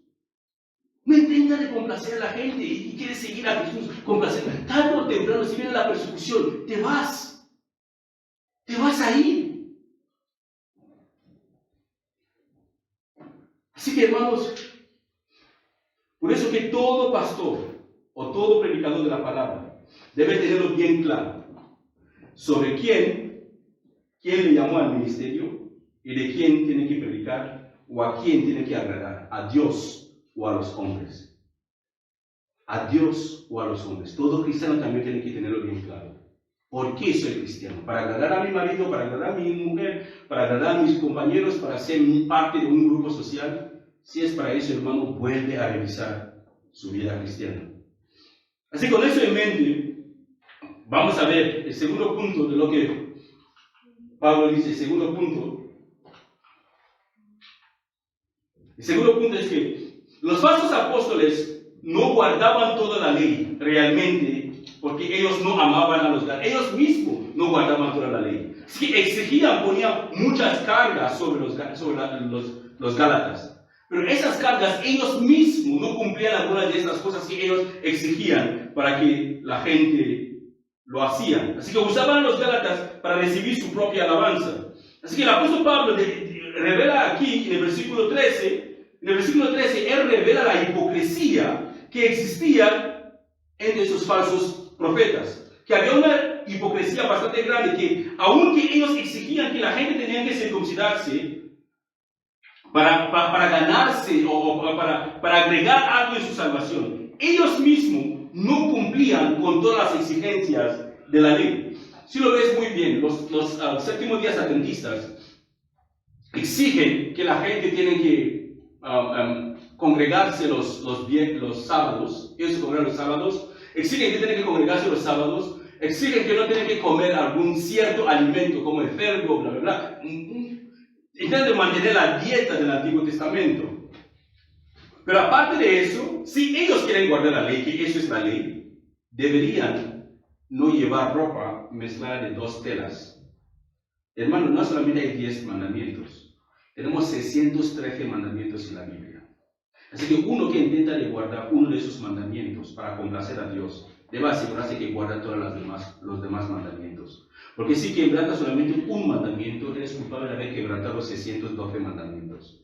No intenta de complacer a la gente y quiere seguir a Jesús, complacer. Tarde o temprano, si viene la persecución, te vas a ir. Así que, hermanos, por eso que todo pastor o todo predicador de la palabra debe tenerlo bien claro sobre quién le llamó al ministerio y de quién tiene que predicar o a quién tiene que agradar, a Dios o a los hombres. A Dios o a los hombres. Todo cristiano también tiene que tenerlo bien claro. ¿Por qué soy cristiano? ¿Para agradar a mi marido, para agradar a mi mujer, para agradar a mis compañeros, para ser parte de un grupo social? Si es para eso, hermano, vuelve a revisar su vida cristiana. Así, con eso en mente, vamos a ver el segundo punto de lo que Pablo dice. El segundo punto es que los falsos apóstoles no guardaban toda la ley realmente, porque ellos no amaban a los Gálatas. Ellos mismos no guardaban toda la ley. Sí, exigían, ponían muchas cargas sobre los Gálatas. Pero esas cargas ellos mismos no cumplían algunas de esas cosas que ellos exigían para que la gente lo hacían. Así que usaban a los Gálatas para recibir su propia alabanza. Así que el apóstol Pablo revela aquí en el versículo 13, él revela la hipocresía que existía entre esos falsos profetas. Que había una hipocresía bastante grande, que aunque ellos exigían que la gente tenía que circuncidarse para ganarse o para agregar algo en su salvación, ellos mismos no cumplían con todas las exigencias de la ley. Si lo ves muy bien, los séptimos días adventistas exigen que la gente tiene que congregarse los sábados. Ellos se congregan los sábados. Exigen que tienen que congregarse los sábados. Exigen que no tienen que comer algún cierto alimento como el cerdo, bla, bla, bla. Intentan mantener la dieta del Antiguo Testamento. Pero aparte de eso, si ellos quieren guardar la ley, que eso es la ley, deberían no llevar ropa mezclada de 2 telas. Hermano, no solamente hay 10 mandamientos. Tenemos 613 mandamientos en la Biblia. Así que uno que intenta de guardar uno de esos mandamientos para complacer a Dios deba asegurarse que guarda todos los demás mandamientos. Porque si quebranta solamente un mandamiento, eres culpable de haber quebrantado los 612 mandamientos.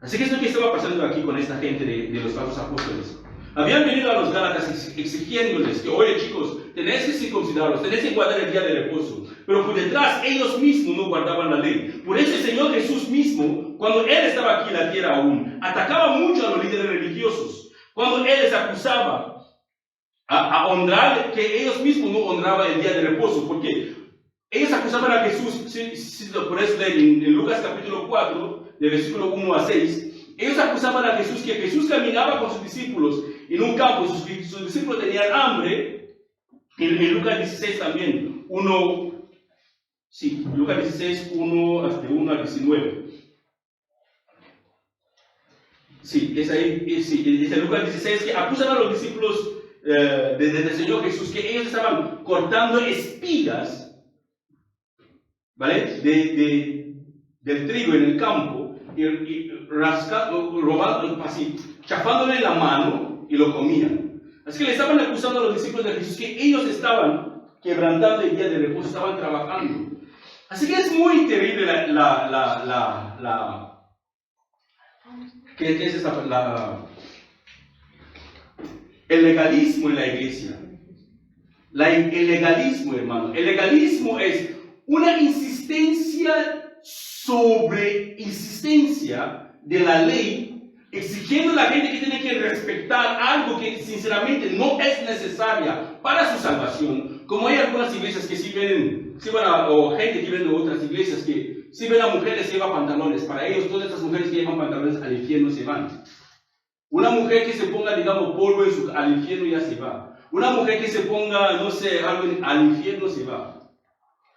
Así que es lo que estaba pasando aquí con esta gente de los falsos apóstoles. Habían venido a los Gálatas exigiéndoles que, oye chicos, tenéis que circuncidaros, tenéis que guardar el día de reposo. Pero por detrás ellos mismos no guardaban la ley. Por eso el Señor Jesús mismo, cuando Él estaba aquí en la tierra aún, atacaba mucho a los líderes religiosos. Cuando Él les acusaba a honrar, que ellos mismos no honraban el día de reposo. Porque ellos acusaban a Jesús, por eso en Lucas capítulo 4, de versículo 1 a 6, ellos acusaban a Jesús que Jesús caminaba con sus discípulos en un campo, sus discípulos tenían hambre. En Lucas 16 también, Lucas 16, 1 hasta 1 al 19. Sí, es ahí, sí, es Lucas 16 que acusan a los discípulos del Señor Jesús que ellos estaban cortando espigas, ¿vale? Del trigo en el campo y rascando, robando, así, chafándole la mano y lo comían. Así que le estaban acusando a los discípulos de Jesús que ellos estaban quebrantando el día de reposo, estaban trabajando. Así que es muy terrible ¿qué es esa? El legalismo en la iglesia. El legalismo, hermano. El legalismo es una insistencia sobre insistencia de la ley, exigiendo a la gente que tiene que respetar algo que sinceramente no es necesaria para su salvación. Como hay algunas iglesias que o gente que viene de otras iglesias que si ven a mujeres que llevan pantalones, para ellos todas estas mujeres que llevan pantalones al infierno se van. Una mujer que se ponga, digamos, polvo al infierno ya se va. Una mujer que se ponga, no sé, algo al infierno se va.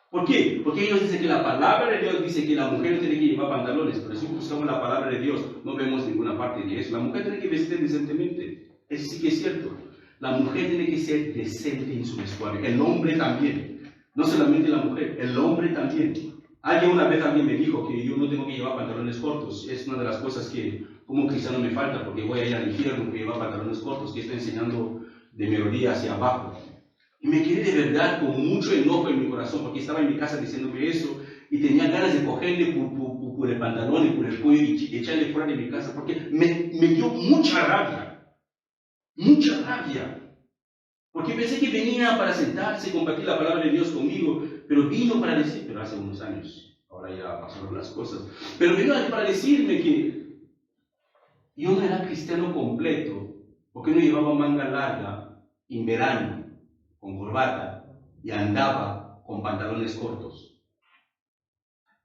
¿Por qué? Porque ellos dicen que la palabra de Dios dice que la mujer no tiene que llevar pantalones, pero si buscamos la palabra de Dios no vemos ninguna parte de eso. La mujer tiene que vestir decentemente, eso sí que es cierto. La mujer tiene que ser decente en su vestuario, el hombre también, no solamente la mujer, el hombre también. Una vez alguien me dijo que yo no tengo que llevar pantalones cortos, es una de las cosas que como cristiano me falta, porque voy a ir al infierno que llevar pantalones cortos, que estoy enseñando de melodía hacia abajo. Y me quedé de verdad con mucho enojo en mi corazón, porque estaba en mi casa diciéndome eso, y tenía ganas de cogerle por el pantalón y por el cuello y echarle fuera de mi casa, porque me dio mucha rabia, porque pensé que venía para sentarse y compartir la palabra de Dios conmigo, pero vino para decir, pero hace unos años, ahora ya pasaron las cosas, pero vino para decirme que yo no era cristiano completo, porque no llevaba manga larga en verano, con corbata, y andaba con pantalones cortos.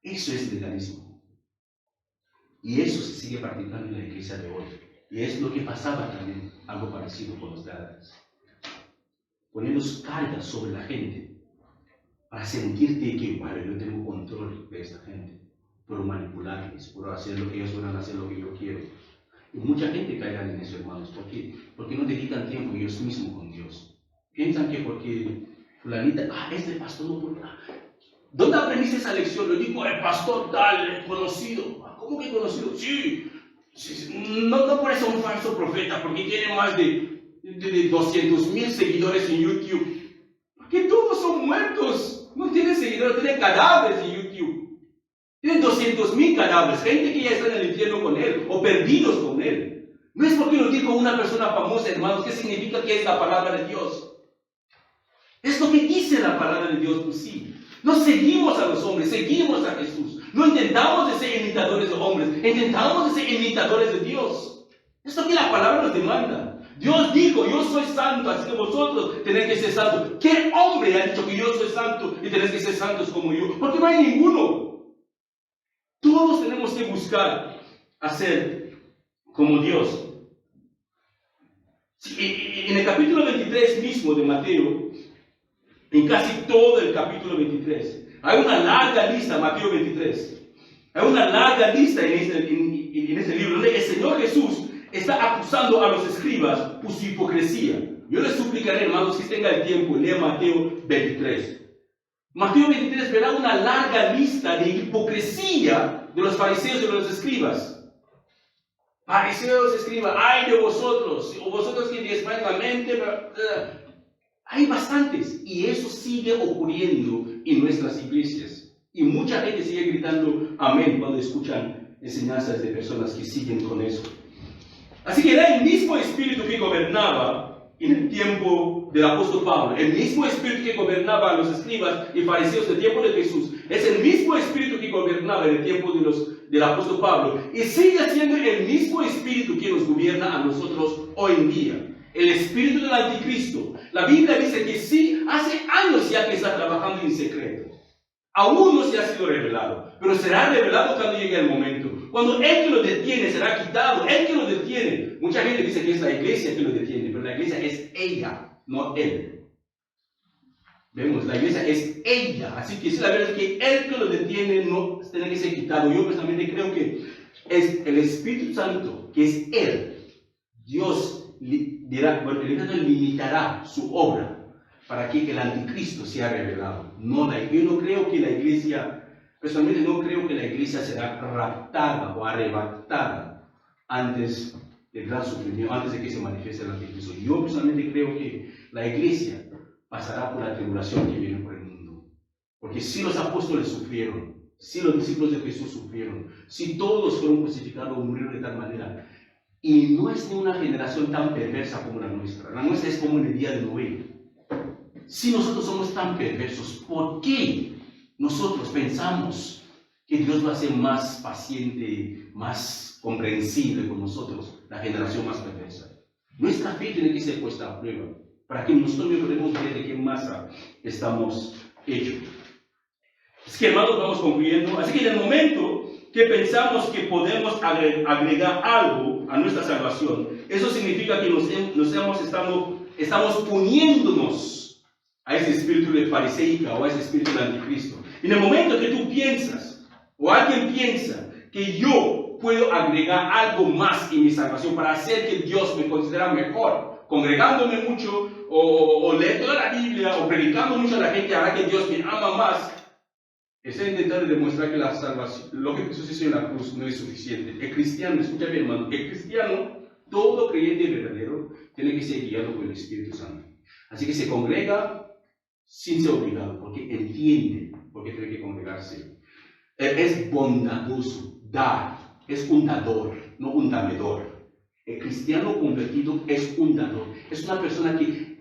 Eso es legalismo. Y eso se sigue practicando en la iglesia de hoy. Y es lo que pasaba también, algo parecido con los Gálatas. Ponemos cargas sobre la gente para sentirte que, vale, yo tengo control de esta gente. Puedo manipularles, puedo hacer lo que ellos van a hacer lo que yo quiero. Y mucha gente caerá en eso, hermanos. ¿Por qué? Porque no dedican tiempo ellos mismos con Dios. Piensan que porque fulanita, este pastor no puede. ¿Dónde aprendiste esa lección? Lo dijo el pastor tal, conocido. ¿Cómo que conocido? Sí. No por eso un falso profeta, porque tiene más de 200,000 seguidores en YouTube. Porque todos son muertos. No tienen seguidores, tienen cadáveres en YouTube. Tienen 200,000 cadáveres, gente que ya está en el infierno con él, o perdidos con él. No es porque lo dijo una persona famosa, hermanos, ¿qué significa que es la palabra de Dios? Es lo que dice la palabra de Dios, pues sí. No seguimos a los hombres, seguimos a Jesús. No intentamos de ser imitadores de hombres, intentamos de ser imitadores de Dios. Es lo que la palabra nos demanda. Dios dijo, yo soy santo, así que vosotros tenéis que ser santos. ¿Qué hombre ha dicho que yo soy santo y tenéis que ser santos como yo? Porque no hay ninguno. Todos tenemos que buscar hacer como Dios. En el capítulo 23 mismo de Mateo, en casi todo el capítulo 23, hay una larga lista, Mateo 23, hay una larga lista en ese libro, donde el Señor Jesús está acusando a los escribas por su hipocresía. Yo les suplicaré, hermanos, que tengan el tiempo, lea Mateo 23. Mateo 23 verá una larga lista de hipocresía de los fariseos y de los escribas. Fariseos, escribas, ay de vosotros, o vosotros que diezmáis la mente, Hay bastantes, y eso sigue ocurriendo en nuestras iglesias. Y mucha gente sigue gritando amén cuando escuchan enseñanzas de personas que siguen con eso. Así que era el mismo espíritu que gobernaba en el tiempo del apóstol Pablo, el mismo espíritu que gobernaba a los escribas y fariseos del tiempo de Jesús, es el mismo espíritu que gobernaba en el tiempo del apóstol Pablo, y sigue siendo el mismo espíritu que nos gobierna a nosotros hoy en día. El espíritu del anticristo. La Biblia dice que sí, hace años ya que está trabajando en secreto. Aún no se ha sido revelado, pero será revelado cuando llegue el momento. Cuando Él que lo detiene será quitado, Él que lo detiene. Mucha gente dice que es la iglesia que lo detiene, pero la iglesia es ella, no Él. Vemos, la iglesia es ella. Así que si la verdad es que Él que lo detiene no tiene que ser quitado. Yo personalmente creo que es el Espíritu Santo, que es Él. Dios dirá, bueno, el limitará su obra para que el anticristo sea revelado. Yo no creo que la iglesia, personalmente no creo que la iglesia será raptada o arrebatada antes del gran sufrimiento, antes de que se manifieste el anticristo. Yo personalmente creo que la iglesia pasará por la tribulación que viene por el mundo. Porque si los apóstoles sufrieron, si los discípulos de Jesús sufrieron, si todos fueron crucificados o murieron de tal manera, y no es de una generación tan perversa como la nuestra es como en el día de Noé. Si nosotros somos tan perversos, ¿por qué nosotros pensamos que Dios va a ser más paciente, más comprensible con nosotros, la generación más perversa? Nuestra fe tiene que ser puesta a prueba, para que nosotros podamos ver de qué masa estamos hechos. Es que, hermanos, vamos concluyendo. Así que en el momento que pensamos que podemos agregar algo a nuestra salvación, eso significa que estamos uniéndonos a ese espíritu de fariseica o a ese espíritu de anticristo. En el momento que tú piensas, o alguien piensa, que yo puedo agregar algo más en mi salvación para hacer que Dios me considere mejor, congregándome mucho, o leer toda la Biblia, o predicando mucho a la gente, hará que Dios me ama más, está intentando demostrar que la salvación, lo que Jesús hizo en la cruz, no es suficiente. El cristiano, escucha bien, hermano, el cristiano, todo creyente verdadero, tiene que ser guiado por el Espíritu Santo. Así que se congrega sin ser obligado, porque entiende por qué tiene que congregarse. Él es bondadoso, es un dador, no un damedor. El cristiano convertido es un dador, es una persona que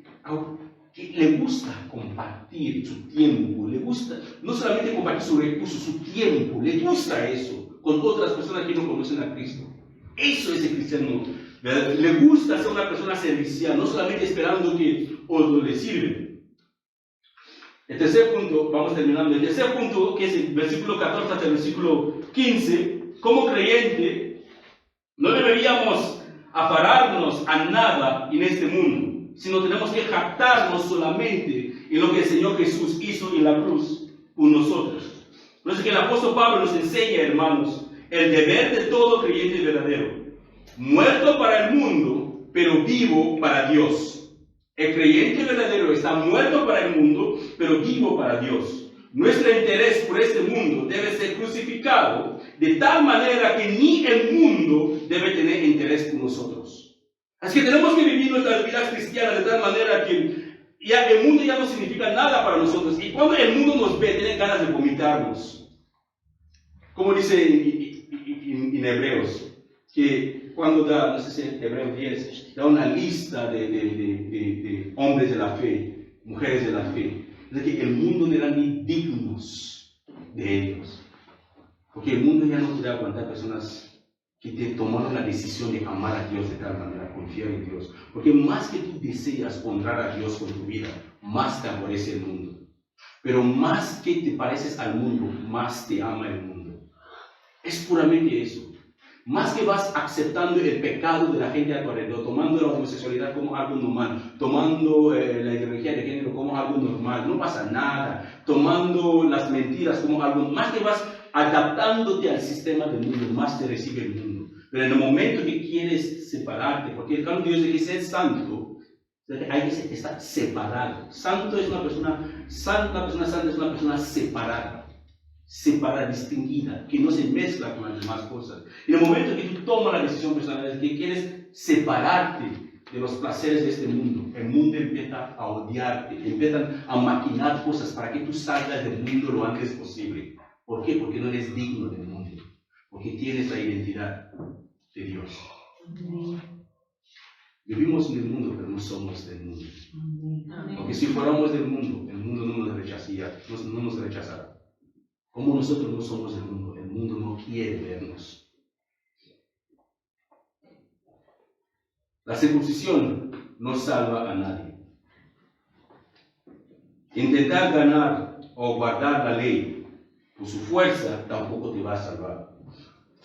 le gusta compartir su tiempo, le gusta no solamente compartir sus recursos, su tiempo, le gusta eso con otras personas que no conocen a Cristo. Eso es el cristiano, ¿verdad? Le gusta ser una persona servicial, no solamente esperando que otros le sirven. El tercer punto, vamos terminando, el tercer punto, que es el versículo 14 hasta el versículo 15, como creyente, no deberíamos aferrarnos a nada en este mundo, sino tenemos que jactarnos solamente en lo que el Señor Jesús hizo en la cruz por nosotros. Por eso que el apóstol Pablo nos enseña, hermanos, el deber de todo creyente verdadero. Muerto para el mundo, pero vivo para Dios. El creyente verdadero está muerto para el mundo, pero vivo para Dios. Nuestro interés por este mundo debe ser crucificado de tal manera que ni el mundo debe tener interés por nosotros. Así que tenemos que vivir nuestras vidas cristianas de tal manera que ya el mundo ya no significa nada para nosotros. Y cuando el mundo nos ve, tienen ganas de vomitarnos. Como dice en Hebreos, que cuando da, no sé si en Hebreos 10, da una lista de hombres de la fe, mujeres de la fe. Es que el mundo no eran ni dignos de ellos. Porque el mundo ya no puede aguantar personas que te tomaron la decisión de amar a Dios de tal manera, confiar en Dios. Porque más que tú deseas honrar a Dios con tu vida, más te aborrece el mundo. Pero más que te pareces al mundo, más te ama el mundo. Es puramente eso. Más que vas aceptando el pecado de la gente a tu alrededor, tomando la homosexualidad como algo normal, tomando la ideología de género como algo normal, no pasa nada, tomando las mentiras como algo, más que vas adaptándote al sistema del mundo, más te recibe el mundo. Pero en el momento que quieres separarte, porque el plan de Dios es que ser santo, hay que estar separado. Santo es una persona santa, es una persona separada, distinguida, que no se mezcla con las demás cosas. En el momento que tú tomas la decisión personal de que quieres separarte de los placeres de este mundo, el mundo empieza a odiarte, empiezan a maquinar cosas para que tú salgas del mundo lo antes posible. ¿Por qué? Porque no eres digno del mundo, porque tienes la identidad de Dios. Vivimos en el mundo, pero no somos del mundo. Porque si fuéramos del mundo no nos rechazaría, no nos rechazará. Como nosotros no somos del mundo, el mundo no quiere vernos. La circuncisión no salva a nadie. Intentar ganar o guardar la ley por su fuerza tampoco te va a salvar.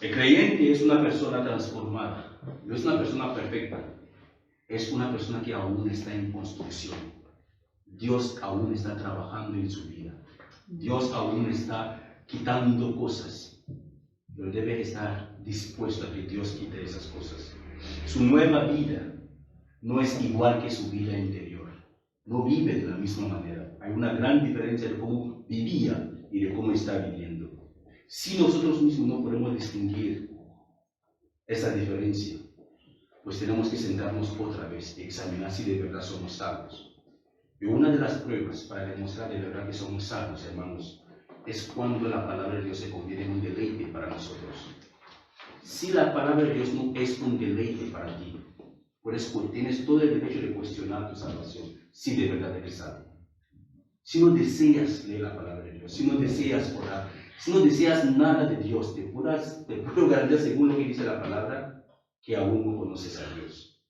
El creyente es una persona transformada, no es una persona perfecta, es una persona que aún está en construcción. Dios aún está trabajando en su vida. Dios aún está quitando cosas, pero debe estar dispuesto a que Dios quite esas cosas. Su nueva vida no es igual que su vida interior. No vive de la misma manera. Hay una gran diferencia de cómo vivía y de cómo está viviendo. Si nosotros mismos no podemos distinguir esa diferencia, pues tenemos que sentarnos otra vez y examinar si de verdad somos salvos. Y una de las pruebas para demostrar de verdad que somos salvos, hermanos, es cuando la palabra de Dios se convierte en un deleite para nosotros. Si la palabra de Dios no es un deleite para ti, pues tienes todo el derecho de cuestionar tu salvación, si de verdad eres salvo. Si no deseas leer la palabra de Dios, si no deseas orar, si no deseas nada de Dios, te puedo garantizar, según lo que dice la palabra, que aún no conoces a Dios.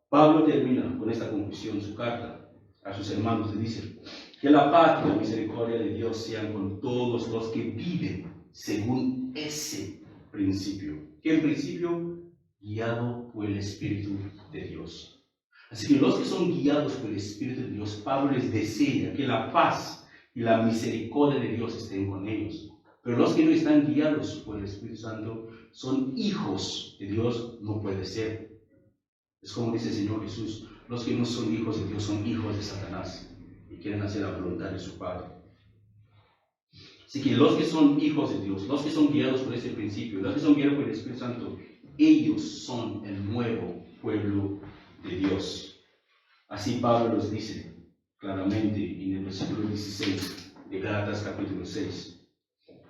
Pablo termina con esta conclusión su carta a sus hermanos. Le dice: que la paz y la misericordia de Dios sean con todos los que viven según ese principio. ¿Qué principio? Guiado por el Espíritu de Dios. Así que los que son guiados por el Espíritu de Dios, Pablo les desea que la paz y la misericordia de Dios estén con ellos. Pero los que no están guiados por el Espíritu Santo son hijos de Dios, no puede ser. Es como dice el Señor Jesús: los que no son hijos de Dios son hijos de Satanás y quieren hacer la voluntad de su Padre. Así que los que son hijos de Dios, los que son guiados por ese principio, los que son guiados por el Espíritu Santo, ellos son el nuevo pueblo de Dios. Así Pablo los dice claramente en el versículo 16 de Gálatas capítulo 6.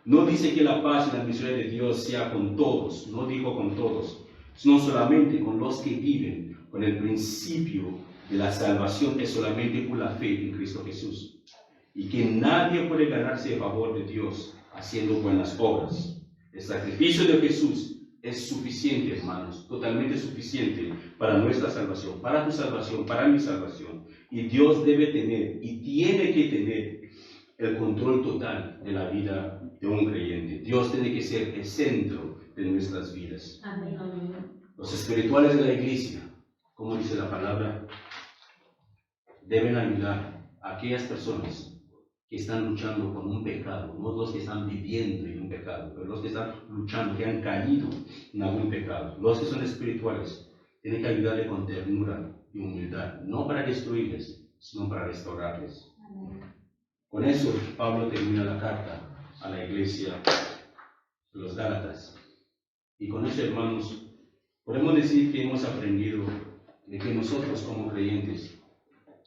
No dice que la paz y la misericordia de Dios sea con todos, no dijo con todos, sino solamente con los que viven con el principio de la salvación, es solamente por la fe en Cristo Jesús. Y que nadie puede ganarse el favor de Dios haciendo buenas obras. El sacrificio de Jesús es suficiente, hermanos, totalmente suficiente para nuestra salvación, para tu salvación, para mi salvación. Y Dios debe tener y tiene que tener el control total de la vida de un creyente. Dios tiene que ser el centro de nuestras vidas. Amén. Los espirituales de la iglesia, como dice la palabra, deben ayudar a aquellas personas que están luchando con un pecado, no los que están viviendo en un pecado, pero los que están luchando, que han caído en algún pecado. Los que son espirituales tienen que ayudarles con ternura y humildad, no para destruirles, sino para restaurarles. Con eso, Pablo termina la carta a la iglesia de los Gálatas. Y con eso, hermanos, podemos decir que hemos aprendido de que nosotros como creyentes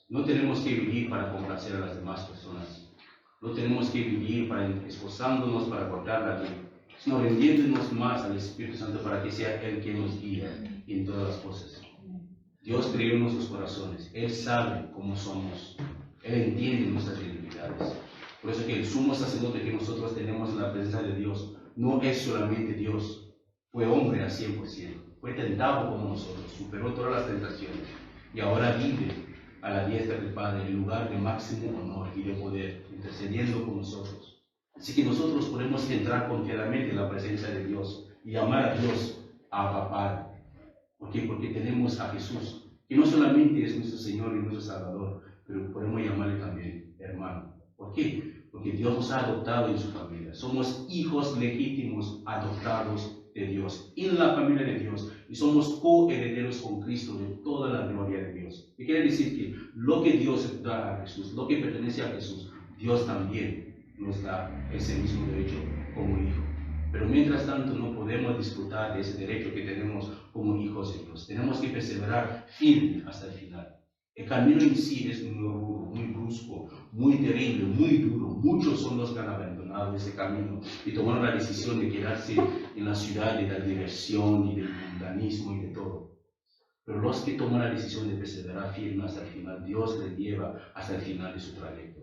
no tenemos que vivir para complacer a las demás personas. No tenemos que vivir esforzándonos para cortar la ley, sino rindiéndonos más al Espíritu Santo para que sea Él quien nos guía en todas las cosas. Dios creó nuestros corazones. Él sabe cómo somos. Él entiende nuestras debilidades. Por eso que el sumo sacerdote que nosotros tenemos en la presencia de Dios no es solamente Dios. Fue hombre al 100%. Fue tentado como nosotros. Superó todas las tentaciones. Y ahora vive a la diestra del Padre, en lugar de máximo honor y de poder, intercediendo con nosotros. Así que nosotros podemos entrar confiadamente en la presencia de Dios y llamar a Dios Abba Padre. ¿Por qué? Porque tenemos a Jesús, que no solamente es nuestro Señor y nuestro Salvador, pero podemos llamarle también hermano. ¿Por qué? Porque Dios nos ha adoptado en su familia. Somos hijos legítimos adoptados de Dios, en la familia de Dios, y somos coherederos con Cristo de toda la gloria de Dios. ¿Qué quiere decir? Que lo que Dios da a Jesús, lo que pertenece a Jesús, Dios también nos da ese mismo derecho como hijo. Pero mientras tanto no podemos disfrutar de ese derecho que tenemos como hijos de Dios. Tenemos que perseverar firme hasta el final. El camino en sí es muy rudo, muy brusco, muy terrible, muy duro. Muchos son los que han abandonado ese camino y tomaron la decisión de quedarse en la ciudad de la diversión y del mundanismo y de todo. Pero los que toman la decisión de perseverar firme hasta el final, Dios les lleva hasta el final de su trayecto.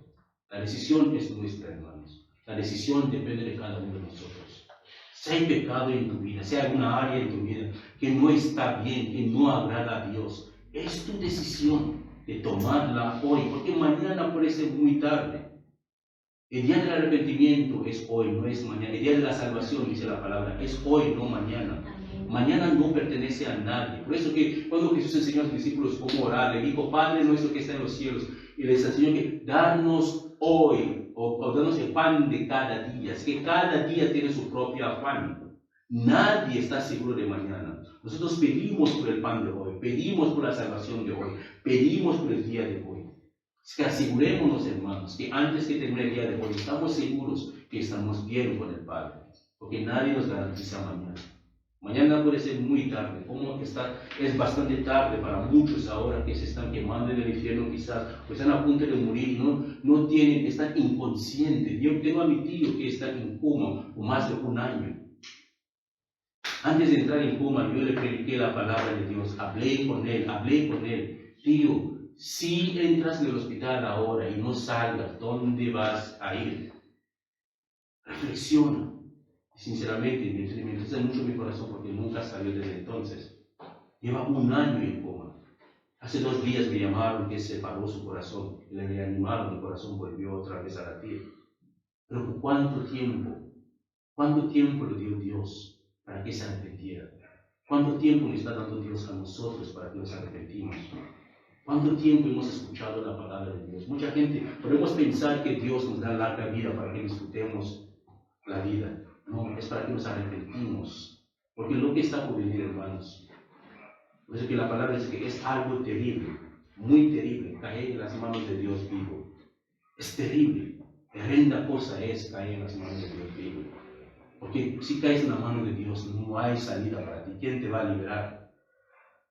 La decisión es nuestra, hermanos. La decisión depende de cada uno de nosotros. Si hay pecado en tu vida, si hay alguna área en tu vida que no está bien, que no agrada a Dios, es tu decisión de tomarla hoy, porque mañana puede ser muy tarde. El día del arrepentimiento es hoy, no es mañana. El día de la salvación, dice la palabra, es hoy, no mañana. Mañana no pertenece a nadie. Por eso que cuando Jesús enseñó a sus discípulos cómo orar, le dijo, Padre nuestro que está en los cielos, y les enseñó que darnos hoy, o darnos el pan de cada día. Es que cada día tiene su propio afán. Nadie está seguro de mañana. Nosotros pedimos por el pan de hoy, pedimos por la salvación de hoy, pedimos por el día de hoy. Es que asegurémonos, hermanos, que antes que termine el día de hoy, estamos seguros que estamos bien con el Padre, porque nadie nos garantiza mañana. Mañana puede ser muy tarde, como está, es bastante tarde para muchos ahora que se están quemando en el infierno quizás, o están a punto de morir y no tienen, están inconscientes. Yo tengo a mi tío que está en coma por más de un año. Antes de entrar en coma, yo le prediqué la palabra de Dios, hablé con él. Tío, si entras en el hospital ahora y no salgas, ¿dónde vas a ir? Reflexiona. Sinceramente, me interesa mucho mi corazón porque nunca salió desde entonces. Lleva un año en coma. Hace 2 días me llamaron que se paró su corazón. Le reanimaron, el corazón volvió otra vez a latir. Pero ¿cuánto tiempo? ¿Cuánto tiempo le dio Dios para que se arrepintiera? ¿Cuánto tiempo le está dando Dios a nosotros para que nos arrepentimos? ¿Cuánto tiempo hemos escuchado la palabra de Dios? Mucha gente, podemos pensar que Dios nos da larga vida para que disfrutemos la vida. No, es para que nos arrepentimos. Porque lo que está por venir, hermanos, por eso que la palabra dice que es algo terrible, muy terrible, caer en las manos de Dios vivo. Es terrible. Horrenda cosa es caer en las manos de Dios vivo. Porque si caes en la mano de Dios, no hay salida para ti. ¿Quién te va a liberar?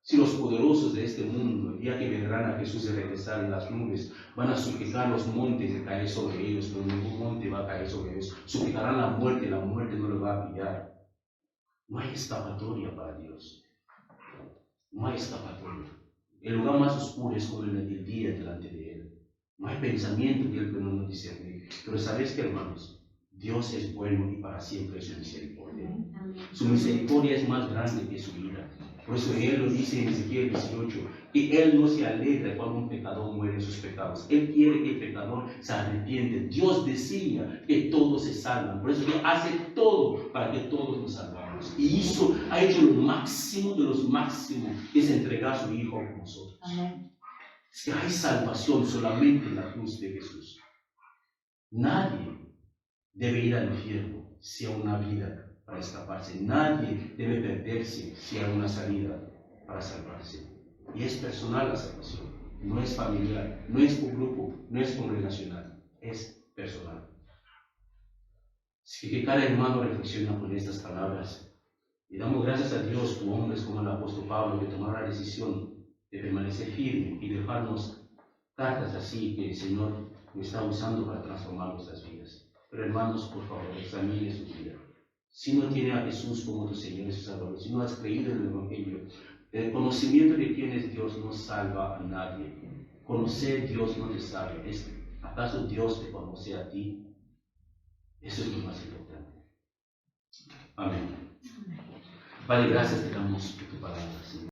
Si los poderosos de este mundo, el día que vendrán a Jesús de regresar en las nubes, van a suplicar los montes de caer sobre ellos, pero ningún monte va a caer sobre ellos. Suplicarán la muerte no lo va a pillar. No hay escapatoria para Dios. No hay escapatoria. El lugar más oscuro es como el día delante de Él. No hay pensamiento que Él no discernir. Pero ¿sabes qué, hermanos? Dios es bueno y para siempre es su misericordia. Su misericordia es más grande que su ira. Por eso Él lo dice en Ezequiel 18, que Él no se alegra cuando un pecador muere en sus pecados. Él quiere que el pecador se arrepiente. Dios desea que todos se salvan. Por eso Él hace todo para que todos nos salvamos. Y ha hecho lo máximo de los máximos, que es entregar a su Hijo por nosotros. Amén. Es que hay salvación solamente en la cruz de Jesús. Nadie debe ir al infierno si hay una vida para escaparse. Nadie debe perderse si hay una salida para salvarse. Y es personal la salvación. No es familiar, no es por grupo, no es congregacional, es personal. Así que cada hermano reflexiona con estas palabras. Y damos gracias a Dios por hombres como el apóstol Pablo que tomaron la decisión de permanecer firme y dejarnos cartas así que el Señor lo está usando para transformar nuestras vidas. Pero hermanos, por favor, examine su vida. Si no tiene a Jesús como tu Señor y su Salvador, si no has creído en el Evangelio, el conocimiento de quién es Dios no salva a nadie. Conocer a Dios no te salva. ¿Acaso Dios te conoce a ti? Eso es lo más importante. Amén. Padre, gracias te damos por tu palabra, Señor.